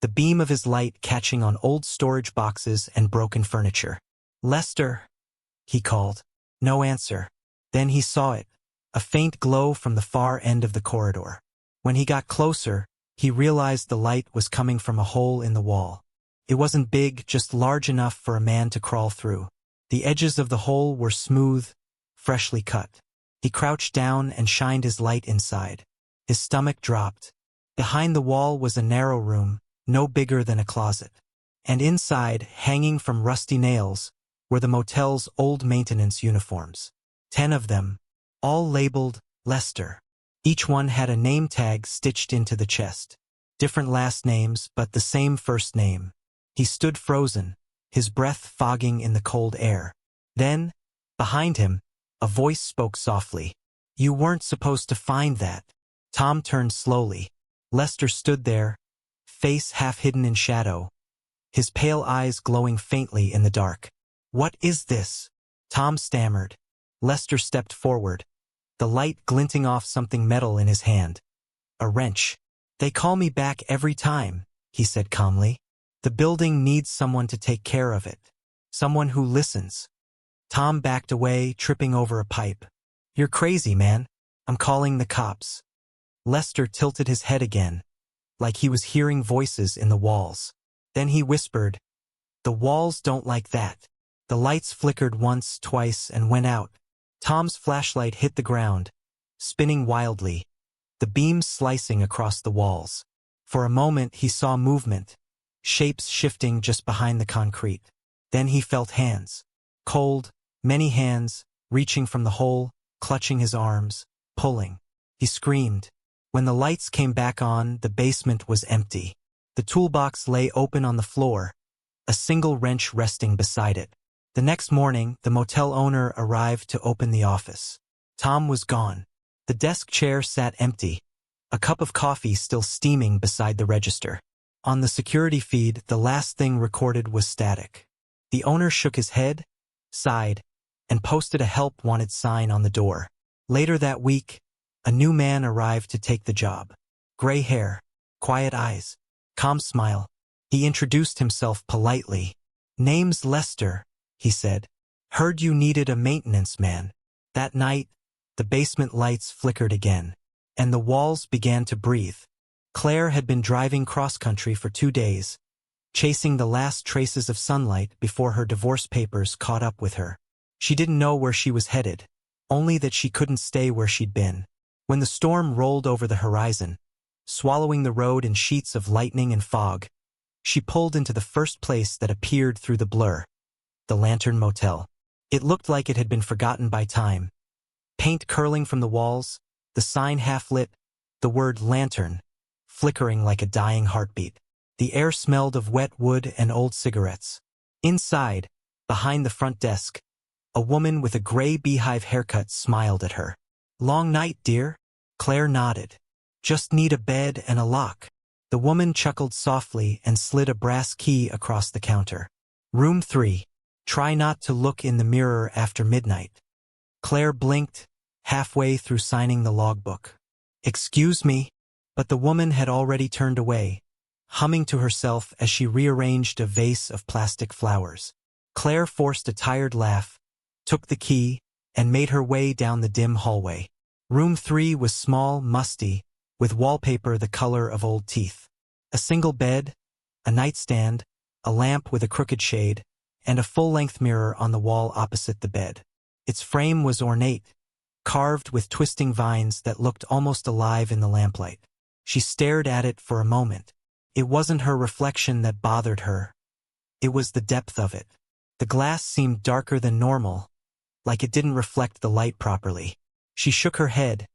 the beam of his light catching on old storage boxes and broken furniture. "Lester," he called. No answer. Then he saw it, a faint glow from the far end of the corridor. When he got closer, he realized the light was coming from a hole in the wall. It wasn't big, just large enough for a man to crawl through. The edges of the hole were smooth, freshly cut. He crouched down and shined his light inside. His stomach dropped. Behind the wall was a narrow room, no bigger than a closet. And inside, hanging from rusty nails, were the motel's old maintenance uniforms. 10 of them, all labeled Lester. Each one had a name tag stitched into the chest. Different last names, but the same first name. He stood frozen, his breath fogging in the cold air. Then, behind him, a voice spoke softly. "You weren't supposed to find that." Tom turned slowly. Lester stood there, face half hidden in shadow, his pale eyes glowing faintly in the dark. "What is this?" Tom stammered. Lester stepped forward, the light glinting off something metal in his hand. "A wrench." "They call me back every time," he said calmly. "The building needs someone to take care of it. Someone who listens." Tom backed away, tripping over a pipe. "You're crazy, man. I'm calling the cops." Lester tilted his head again, like he was hearing voices in the walls. Then he whispered, "The walls don't like that." The lights flickered once, twice, and went out. Tom's flashlight hit the ground, spinning wildly, the beams slicing across the walls. For a moment he saw movement, shapes shifting just behind the concrete. Then he felt hands. Cold, many hands, reaching from the hole, clutching his arms, pulling. He screamed. When the lights came back on, the basement was empty. The toolbox lay open on the floor, a single wrench resting beside it. The next morning, the motel owner arrived to open the office. Tom was gone. The desk chair sat empty, a cup of coffee still steaming beside the register. On the security feed, the last thing recorded was static. The owner shook his head, sighed, and posted a help wanted sign on the door. Later that week, a new man arrived to take the job. Gray hair, quiet eyes, calm smile. He introduced himself politely. "Name's Lester," he said. "Heard you needed a maintenance man." That night, the basement lights flickered again, and the walls began to breathe. Claire had been driving cross-country for 2 days, chasing the last traces of sunlight before her divorce papers caught up with her. She didn't know where she was headed, only that she couldn't stay where she'd been. When the storm rolled over the horizon, swallowing the road in sheets of lightning and fog, she pulled into the first place that appeared through the blur, the Lantern Motel. It looked like it had been forgotten by time. Paint curling from the walls, the sign half-lit, the word lantern, flickering like a dying heartbeat. The air smelled of wet wood and old cigarettes. Inside, behind the front desk, a woman with a gray beehive haircut smiled at her. "Long night, dear?" Claire nodded. "Just need a bed and a lock." The woman chuckled softly and slid a brass key across the counter. "Room 3. Try not to look in the mirror after midnight." Claire blinked, halfway through signing the logbook. "Excuse me," but the woman had already turned away, humming to herself as she rearranged a vase of plastic flowers. Claire forced a tired laugh, took the key, and made her way down the dim hallway. Room 3 was small, musty, with wallpaper the color of old teeth. A single bed, a nightstand, a lamp with a crooked shade, and a full-length mirror on the wall opposite the bed. Its frame was ornate, carved with twisting vines that looked almost alive in the lamplight. She stared at it for a moment. It wasn't her reflection that bothered her. It was the depth of it. The glass seemed darker than normal, like it didn't reflect the light properly. She shook her head,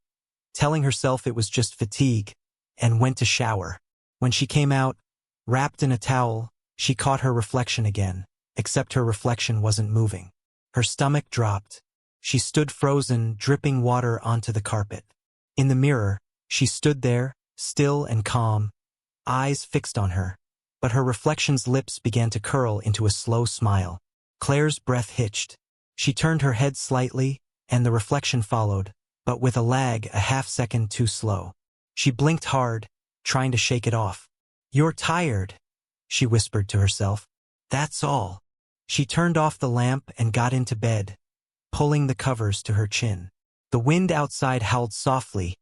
telling herself it was just fatigue, and went to shower. When she came out, wrapped in a towel, she caught her reflection again, except her reflection wasn't moving. Her stomach dropped. She stood frozen, dripping water onto the carpet. In the mirror, she stood there, still and calm, eyes fixed on her, but her reflection's lips began to curl into a slow smile. Claire's breath hitched. She turned her head slightly, and the reflection followed, but with a lag a half-second too slow. She blinked hard, trying to shake it off. "You're tired," she whispered to herself. "That's all." She turned off the lamp and got into bed, pulling the covers to her chin. The wind outside howled softly,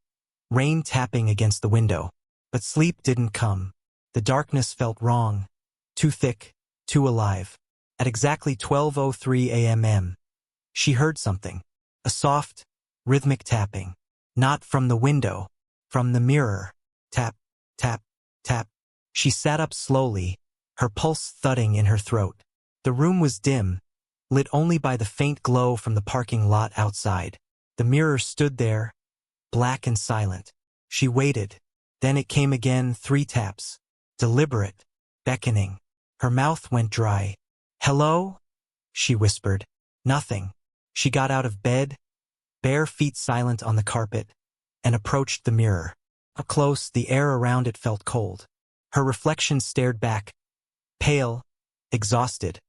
rain tapping against the window. But sleep didn't come. The darkness felt wrong, too thick, too alive. At exactly 12:03 a.m., she heard something. A soft, rhythmic tapping. Not from the window, from the mirror. Tap, tap, tap. She sat up slowly, her pulse thudding in her throat. The room was dim, lit only by the faint glow from the parking lot outside. The mirror stood there, black and silent. She waited. Then it came again, 3 taps. Deliberate, beckoning. Her mouth went dry. "Hello?" she whispered. Nothing. She got out of bed, bare feet silent on the carpet, and approached the mirror. Up close, the air around it felt cold. Her reflection stared back, pale, exhausted,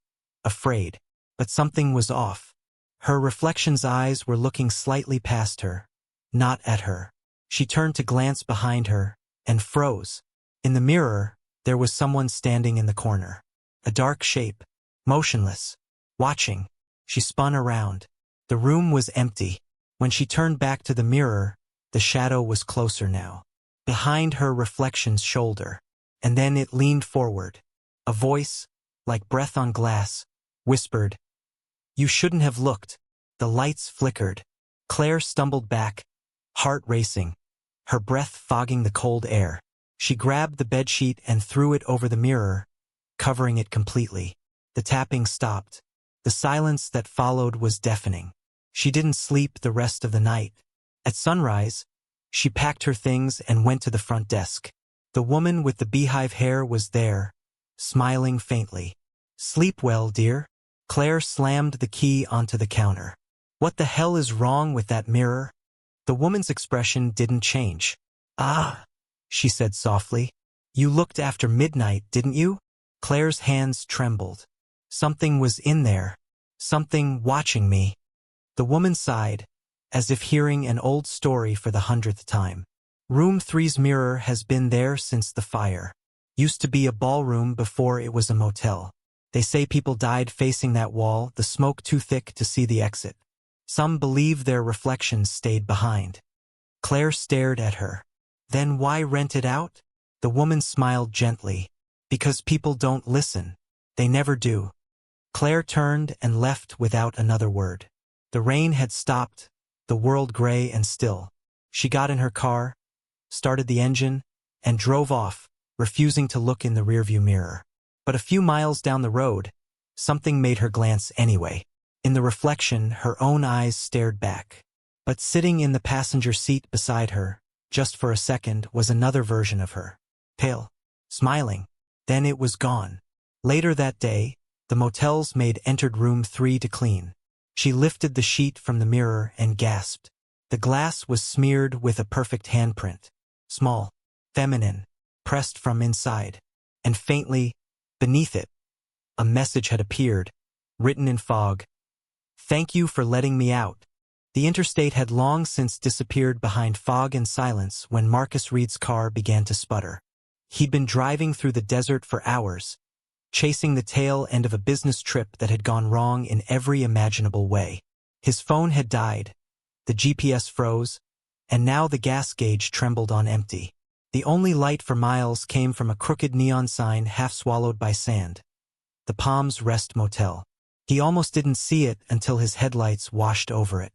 afraid. But something was off. Her reflection's eyes were looking slightly past her, not at her. She turned to glance behind her, and froze. In the mirror, there was someone standing in the corner. A dark shape, motionless, watching. She spun around. The room was empty. When she turned back to the mirror, the shadow was closer now, behind her reflection's shoulder. And then it leaned forward. A voice, like breath on glass, whispered, "You shouldn't have looked." The lights flickered. Claire stumbled back, heart racing, her breath fogging the cold air. She grabbed the bedsheet and threw it over the mirror, covering it completely. The tapping stopped. The silence that followed was deafening. She didn't sleep the rest of the night. At sunrise, she packed her things and went to the front desk. The woman with the beehive hair was there, smiling faintly. "Sleep well, dear." Claire slammed the key onto the counter. "What the hell is wrong with that mirror?" The woman's expression didn't change. "Ah," she said softly. "You looked after midnight, didn't you?" Claire's hands trembled. Something was in there. Something watching me. The woman sighed, as if hearing an old story for the 100th time. Room 3's mirror has been there since the fire. Used to be a ballroom before it was a motel. They say people died facing that wall, the smoke too thick to see the exit. Some believe their reflections stayed behind. Claire stared at her. "Then why rent it out?" The woman smiled gently. "Because people don't listen. They never do." Claire turned and left without another word. The rain had stopped, the world gray and still. She got in her car, started the engine, and drove off, refusing to look in the rearview mirror. But a few miles down the road, something made her glance anyway. In the reflection, her own eyes stared back. But sitting in the passenger seat beside her, just for a second, was another version of her. Pale, smiling. Then it was gone. Later that day, the motel's maid entered room 3 to clean. She lifted the sheet from the mirror and gasped. The glass was smeared with a perfect handprint. Small, feminine, pressed from inside. And faintly, beneath it, a message had appeared, written in fog. "Thank you for letting me out. The interstate had long since disappeared behind fog and silence when Marcus Reed's car began to sputter. He'd been driving through the desert for hours, chasing the tail end of a business trip that had gone wrong in every imaginable way. His phone had died, the GPS froze, and now the gas gauge trembled on empty. The only light for miles came from a crooked neon sign half swallowed by sand. The Palms Rest Motel. He almost didn't see it until his headlights washed over it.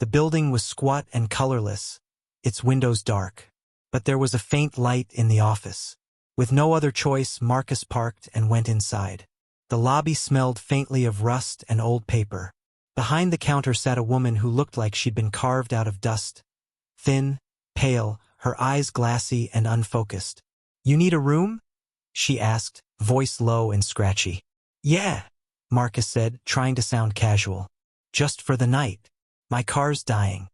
The building was squat and colorless, its windows dark. But there was a faint light in the office. With no other choice, Marcus parked and went inside. The lobby smelled faintly of rust and old paper. Behind the counter sat a woman who looked like she'd been carved out of dust. Thin, pale, her eyes glassy and unfocused. "You need a room?" she asked, voice low and scratchy. "Yeah," Marcus said, trying to sound casual. "Just for the night. My car's dying."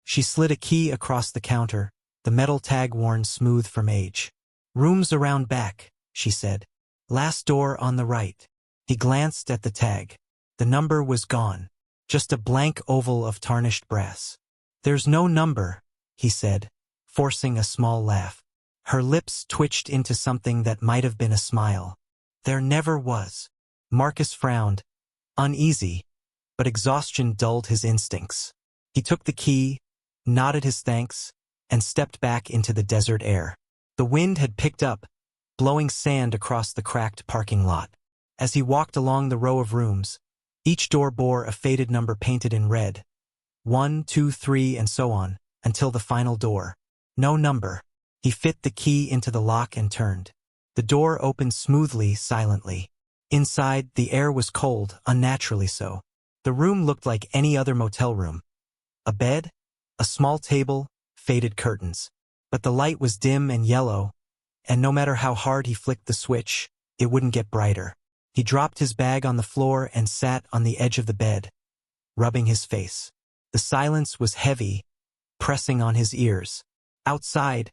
She slid a key across the counter, the metal tag worn smooth from age. "Rooms around back," she said. "Last door on the right." He glanced at the tag. The number was gone. Just a blank oval of tarnished brass. "There's no number," he said, forcing a small laugh. Her lips twitched into something that might have been a smile. "There never was." Marcus frowned, uneasy, but exhaustion dulled his instincts. He took the key, nodded his thanks, and stepped back into the desert air. The wind had picked up, blowing sand across the cracked parking lot. As he walked along the row of rooms, each door bore a faded number painted in red. 1, 2, 3, and so on, until the final door. No number. He fit the key into the lock and turned. The door opened smoothly, silently. Inside, the air was cold, unnaturally so. The room looked like any other motel room. A bed, a small table, faded curtains. But the light was dim and yellow, and no matter how hard he flicked the switch, it wouldn't get brighter. He dropped his bag on the floor and sat on the edge of the bed, rubbing his face. The silence was heavy, pressing on his ears. Outside,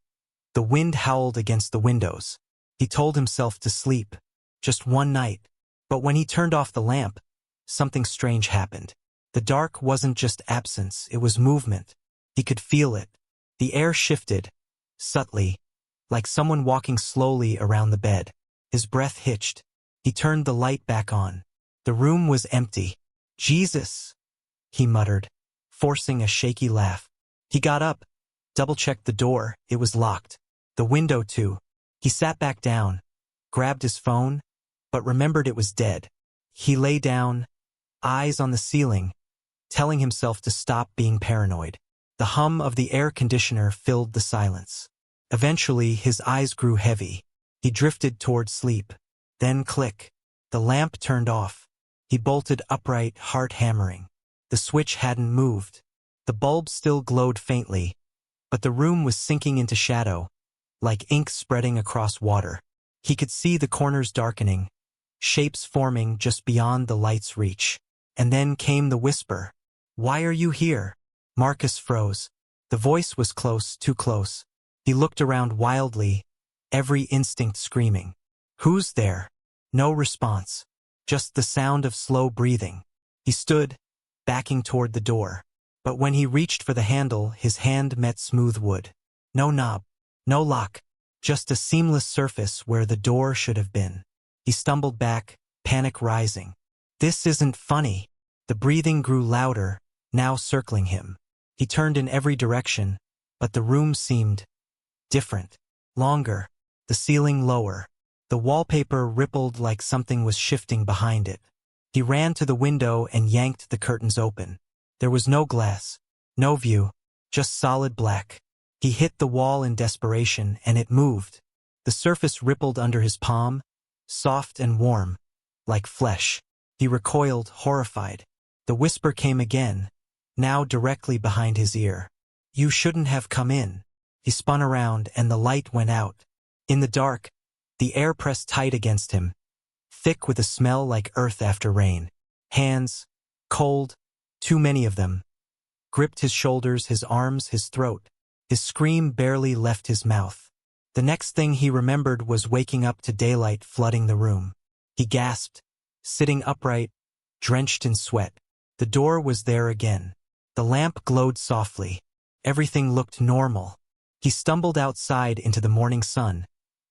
the wind howled against the windows. He told himself to sleep, just one night. But when he turned off the lamp, something strange happened. The dark wasn't just absence, it was movement. He could feel it. The air shifted, subtly, like someone walking slowly around the bed. His breath hitched. He turned the light back on. The room was empty. "Jesus," he muttered, forcing a shaky laugh. He got up, double-checked the door. It was locked. The window, too. He sat back down, grabbed his phone, but remembered it was dead. He lay down, eyes on the ceiling, telling himself to stop being paranoid. The hum of the air conditioner filled the silence. Eventually, his eyes grew heavy. He drifted toward sleep. Then click. The lamp turned off. He bolted upright, heart hammering. The switch hadn't moved. The bulb still glowed faintly, but the room was sinking into shadow, like ink spreading across water. He could see the corners darkening, shapes forming just beyond the light's reach. And then came the whisper. "Why are you here?" Marcus froze. The voice was close, too close. He looked around wildly, every instinct screaming. "Who's there?" No response, just the sound of slow breathing. He stood, backing toward the door. But when he reached for the handle, his hand met smooth wood. No knob, no lock, just a seamless surface where the door should have been. He stumbled back, panic rising. "This isn't funny." The breathing grew louder, now circling him. He turned in every direction, but the room seemed different. Longer, the ceiling lower. The wallpaper rippled like something was shifting behind it. He ran to the window and yanked the curtains open. There was no glass, no view, just solid black. He hit the wall in desperation, and it moved. The surface rippled under his palm, soft and warm, like flesh. He recoiled, horrified. The whisper came again, now directly behind his ear. "You shouldn't have come in." He spun around, and the light went out. In the dark, the air pressed tight against him, thick with a smell like earth after rain. Hands, cold, too many of them, gripped his shoulders, his arms, his throat. His scream barely left his mouth. The next thing he remembered was waking up to daylight flooding the room. He gasped, sitting upright, drenched in sweat. The door was there again. The lamp glowed softly. Everything looked normal. He stumbled outside into the morning sun,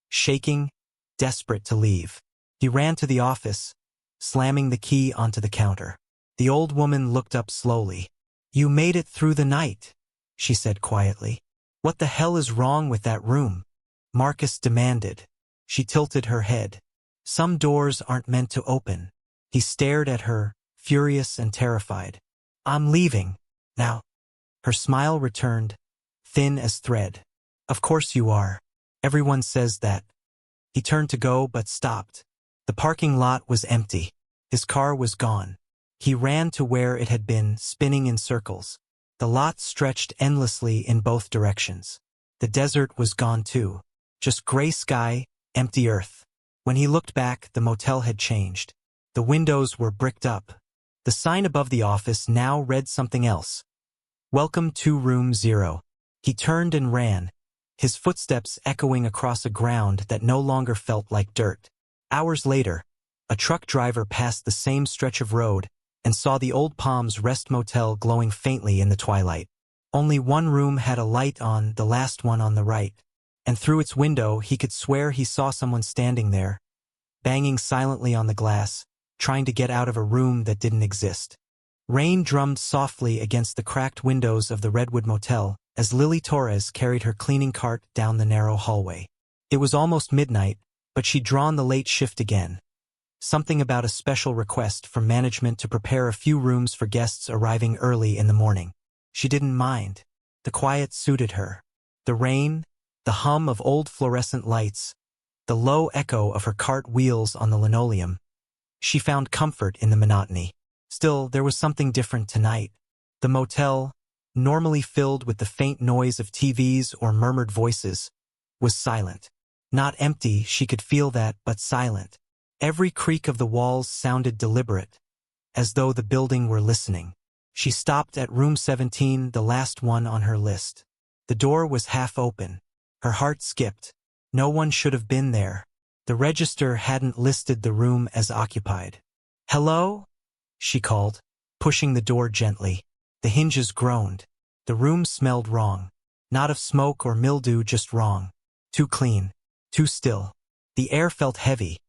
shaking, desperate to leave. He ran to the office, slamming the key onto the counter. The old woman looked up slowly. "You made it through the night," she said quietly. "What the hell is wrong with that room?" Marcus demanded. She tilted her head. "Some doors aren't meant to open." He stared at her, furious and terrified. "I'm leaving. Now." Her smile returned, thin as thread. "Of course you are. Everyone says that." He turned to go but stopped. The parking lot was empty. His car was gone. He ran to where it had been, spinning in circles. The lot stretched endlessly in both directions. The desert was gone too. Just gray sky, empty earth. When he looked back, the motel had changed. The windows were bricked up. The sign above the office now read something else. "Welcome to Room 0. He turned and ran, his footsteps echoing across a ground that no longer felt like dirt. Hours later, a truck driver passed the same stretch of road and saw the Old Palms Rest Motel glowing faintly in the twilight. Only one room had a light on, the last one on the right, and through its window he could swear he saw someone standing there, banging silently on the glass, trying to get out of a room that didn't exist. Rain drummed softly against the cracked windows of the Redwood Motel as Lily Torres carried her cleaning cart down the narrow hallway. It was almost midnight, but she'd drawn the late shift again. Something about a special request from management to prepare a few rooms for guests arriving early in the morning. She didn't mind. The quiet suited her. The rain, the hum of old fluorescent lights, the low echo of her cart wheels on the linoleum. She found comfort in the monotony. Still, there was something different tonight. The motel, normally filled with the faint noise of TVs or murmured voices, was silent. Not empty, she could feel that, but silent. Every creak of the walls sounded deliberate, as though the building were listening. She stopped at room 17, the last one on her list. The door was half open. Her heart skipped. No one should have been there. The register hadn't listed the room as occupied. "Hello?" she called, pushing the door gently. The hinges groaned. The room smelled wrong. Not of smoke or mildew, just wrong. Too clean. Too still. The air felt heavy,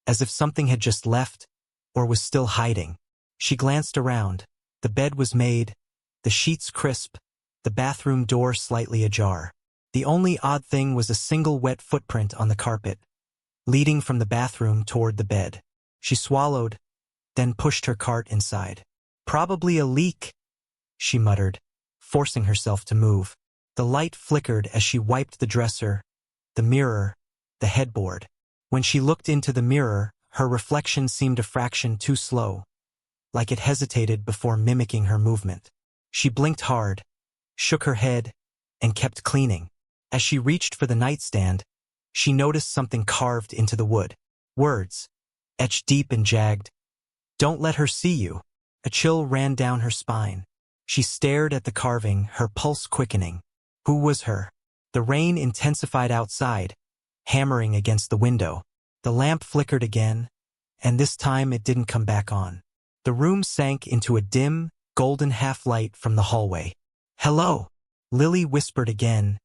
as if something had just left, or was still hiding. She glanced around. The bed was made, the sheets crisp, the bathroom door slightly ajar. The only odd thing was a single wet footprint on the carpet, leading from the bathroom toward the bed. She swallowed, then pushed her cart inside. "Probably a leak," she muttered, forcing herself to move. The light flickered as she wiped the dresser, the mirror, the headboard. When she looked into the mirror, her reflection seemed a fraction too slow, like it hesitated before mimicking her movement. She blinked hard, shook her head, and kept cleaning. As she reached for the nightstand, she noticed something carved into the wood. Words, etched deep and jagged. "Don't let her see you." A chill ran down her spine. She stared at the carving, her pulse quickening. Who was her? The rain intensified outside, hammering against the window. The lamp flickered again, and this time it didn't come back on. The room sank into a dim, golden half-light from the hallway. "Hello," Lily whispered again,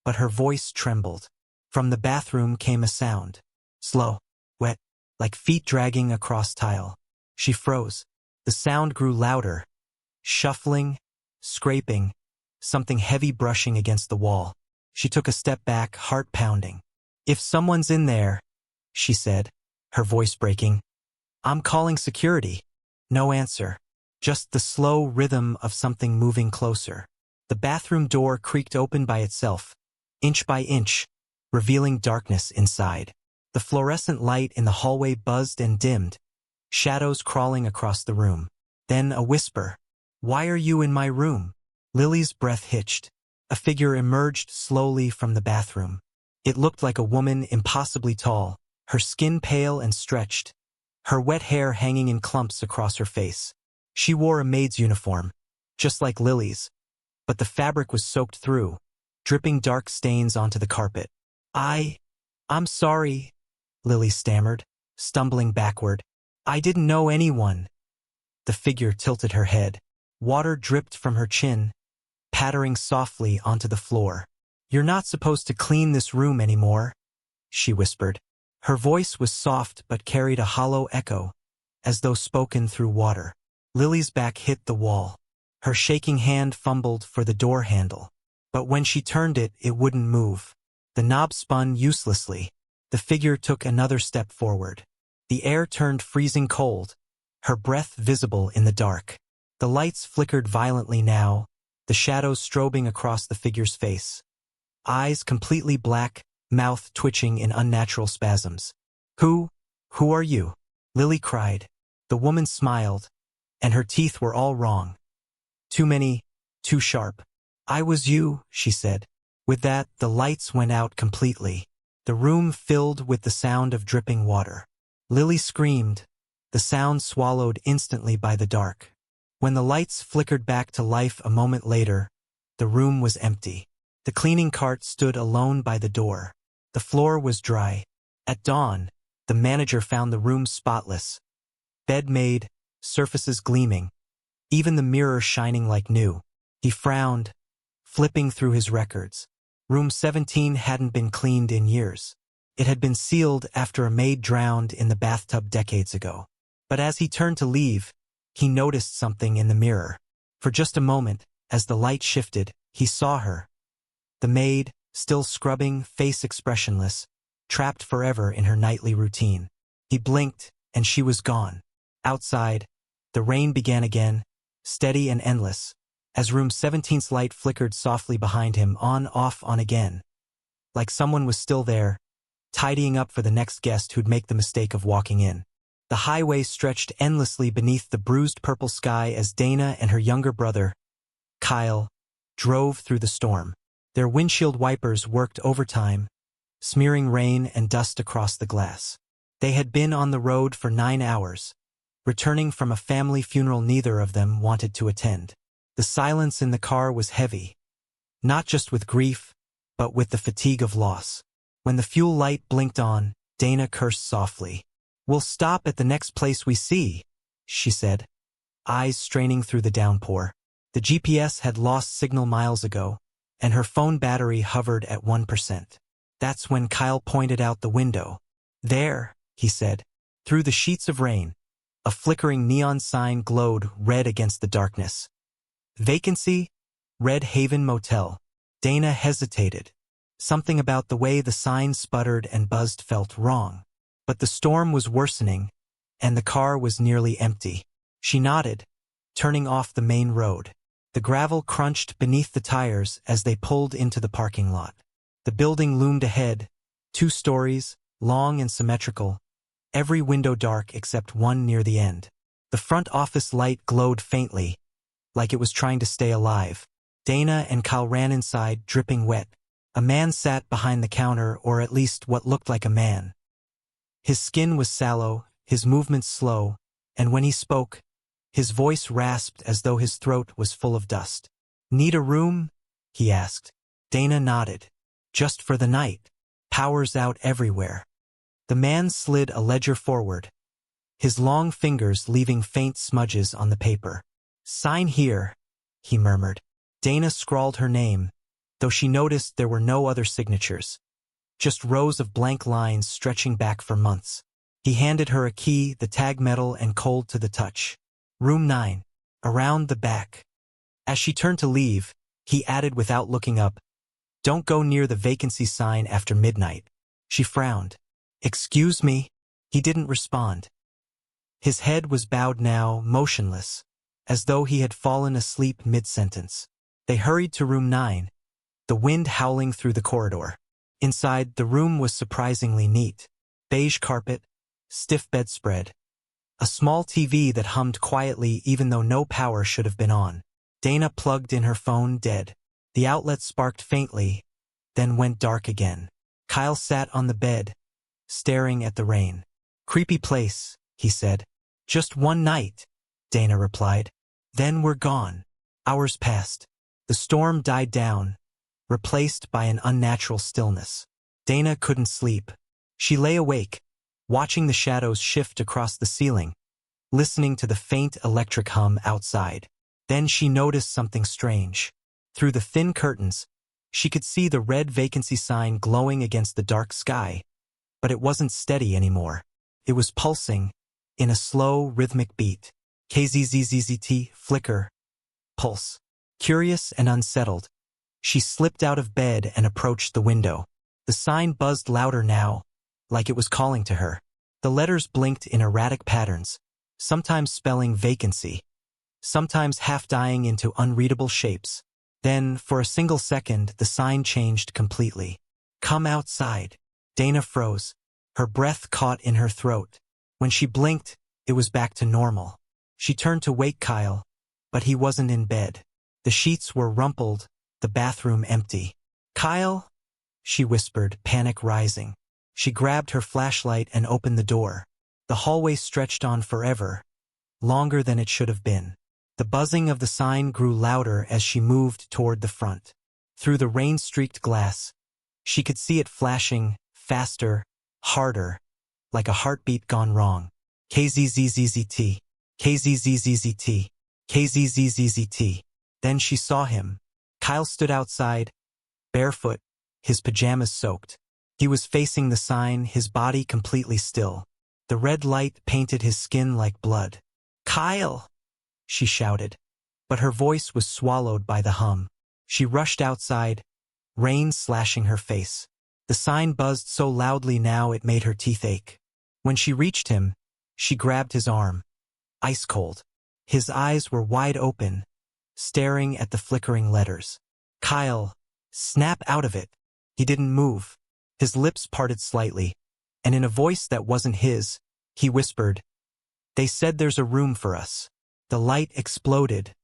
but her voice trembled. From the bathroom came a sound. Slow, wet, like feet dragging across tile. She froze. The sound grew louder. Shuffling, scraping, something heavy brushing against the wall. She took a step back, heart pounding. "If someone's in there," she said, her voice breaking. "I'm calling security." No answer. Just the slow rhythm of something moving closer. The bathroom door creaked open by itself, inch by inch, revealing darkness inside. The fluorescent light in the hallway buzzed and dimmed, shadows crawling across the room. Then a whisper. "Why are you in my room?" Lily's breath hitched. A figure emerged slowly from the bathroom. It looked like a woman impossibly tall, her skin pale and stretched, her wet hair hanging in clumps across her face. She wore a maid's uniform, just like Lily's, but the fabric was soaked through, dripping dark stains onto the carpet. I'm sorry," Lily stammered, stumbling backward. "I didn't know anyone." The figure tilted her head. Water dripped from her chin, pattering softly onto the floor. "You're not supposed to clean this room anymore," she whispered. Her voice was soft but carried a hollow echo, as though spoken through water. Lily's back hit the wall. Her shaking hand fumbled for the door handle. But when she turned it, it wouldn't move. The knob spun uselessly. The figure took another step forward. The air turned freezing cold, her breath visible in the dark. The lights flickered violently now, the shadows strobing across the figure's face. Eyes completely black, mouth twitching in unnatural spasms. Who are you?" Lily cried. The woman smiled, and her teeth were all wrong. "Too many, too sharp." "I was you," she said. With that, the lights went out completely. The room filled with the sound of dripping water. Lily screamed, the sound swallowed instantly by the dark. When the lights flickered back to life a moment later, the room was empty. The cleaning cart stood alone by the door. The floor was dry. At dawn, the manager found the room spotless. Bed made, surfaces gleaming, even the mirror shining like new. He frowned, flipping through his records. Room 17 hadn't been cleaned in years. It had been sealed after a maid drowned in the bathtub decades ago. But as he turned to leave, he noticed something in the mirror. For just a moment, as the light shifted, he saw her. The maid, still scrubbing, face expressionless, trapped forever in her nightly routine. He blinked, and she was gone. Outside, the rain began again, steady and endless, as room 17's light flickered softly behind him, on, off, on again. Like someone was still there, tidying up for the next guest who'd make the mistake of walking in. The highway stretched endlessly beneath the bruised purple sky as Dana and her younger brother, Kyle, drove through the storm. Their windshield wipers worked overtime, smearing rain and dust across the glass. They had been on the road for 9 hours, returning from a family funeral neither of them wanted to attend. The silence in the car was heavy, not just with grief, but with the fatigue of loss. When the fuel light blinked on, Dana cursed softly. "We'll stop at the next place we see," she said, eyes straining through the downpour. The GPS had lost signal miles ago, and her phone battery hovered at 1%. That's when Kyle pointed out the window. "There," he said. Through the sheets of rain, a flickering neon sign glowed red against the darkness. "Vacancy, Red Haven Motel." Dana hesitated. Something about the way the sign sputtered and buzzed felt wrong. But the storm was worsening, and the car was nearly empty. She nodded, turning off the main road. The gravel crunched beneath the tires as they pulled into the parking lot. The building loomed ahead, 2 stories, long and symmetrical, every window dark except one near the end. The front office light glowed faintly, like it was trying to stay alive. Dana and Kyle ran inside, dripping wet. A man sat behind the counter, or at least what looked like a man. His skin was sallow, his movements slow, and when he spoke, his voice rasped as though his throat was full of dust. "Need a room?" he asked. Dana nodded. "Just for the night. Power's out everywhere." The man slid a ledger forward, his long fingers leaving faint smudges on the paper. "Sign here," he murmured. Dana scrawled her name, though she noticed there were no other signatures. Just rows of blank lines stretching back for months. He handed her a key, the tag metal and cold to the touch. "Room 9, around the back." As she turned to leave, he added without looking up, "Don't go near the vacancy sign after midnight." She frowned. "Excuse me?" He didn't respond. His head was bowed now, motionless, as though he had fallen asleep mid-sentence. They hurried to room 9, the wind howling through the corridor. Inside, the room was surprisingly neat. Beige carpet, stiff bedspread, a small TV that hummed quietly even though no power should have been on. Dana plugged in her phone, dead. The outlet sparked faintly, then went dark again. Kyle sat on the bed, staring at the rain. "Creepy place," he said. "Just one night," Dana replied. "Then we're gone." Hours passed. The storm died down, replaced by an unnatural stillness. Dana couldn't sleep. She lay awake, watching the shadows shift across the ceiling, listening to the faint electric hum outside. Then she noticed something strange. Through the thin curtains, she could see the red vacancy sign glowing against the dark sky. But it wasn't steady anymore. It was pulsing, in a slow, rhythmic beat. KZZZZT, flicker, pulse. Curious and unsettled, she slipped out of bed and approached the window. The sign buzzed louder now, like it was calling to her. The letters blinked in erratic patterns, sometimes spelling vacancy, sometimes half-dying into unreadable shapes. Then, for a single second, the sign changed completely. Come outside. Dana froze. Her breath caught in her throat. When she blinked, it was back to normal. She turned to wake Kyle, but he wasn't in bed. The sheets were rumpled, the bathroom empty. Kyle? She whispered, panic rising. She grabbed her flashlight and opened the door. The hallway stretched on forever, longer than it should have been. The buzzing of the sign grew louder as she moved toward the front. Through the rain-streaked glass, she could see it flashing, faster, harder, like a heartbeat gone wrong. KZZZZT, KZZZZT, KZZZZT. Then she saw him. Kyle stood outside, barefoot, his pajamas soaked. He was facing the sign, his body completely still. The red light painted his skin like blood. Kyle! She shouted, but her voice was swallowed by the hum. She rushed outside, rain slashing her face. The sign buzzed so loudly now it made her teeth ache. When she reached him, she grabbed his arm. Ice cold. His eyes were wide open, staring at the flickering letters. Kyle, snap out of it. He didn't move. His lips parted slightly, and in a voice that wasn't his, he whispered, "They said there's a room for us." The light exploded,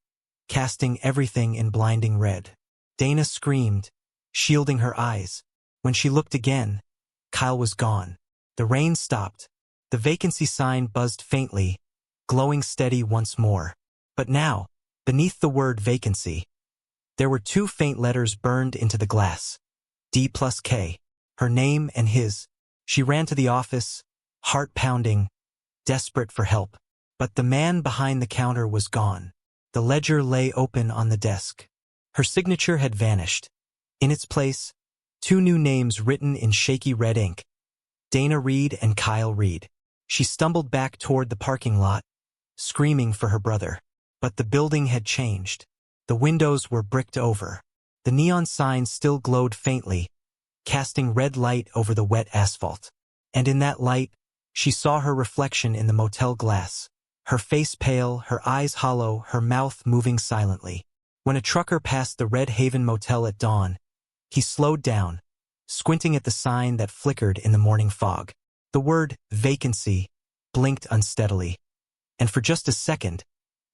casting everything in blinding red. Dana screamed, shielding her eyes. When she looked again, Kyle was gone. The rain stopped. The vacancy sign buzzed faintly, glowing steady once more. But now, beneath the word vacancy, there were two faint letters burned into the glass. D+K, her name and his. She ran to the office, heart pounding, desperate for help. But the man behind the counter was gone. The ledger lay open on the desk. Her signature had vanished. In its place, two new names written in shaky red ink. Dana Reed and Kyle Reed. She stumbled back toward the parking lot, screaming for her brother. But the building had changed. The windows were bricked over. The neon sign still glowed faintly, casting red light over the wet asphalt. And in that light, she saw her reflection in the motel glass. Her face pale, her eyes hollow, her mouth moving silently. When a trucker passed the Red Haven Motel at dawn, he slowed down, squinting at the sign that flickered in the morning fog. The word vacancy blinked unsteadily. And for just a second,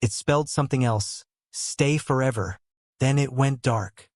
it spelled something else, stay forever. Then it went dark.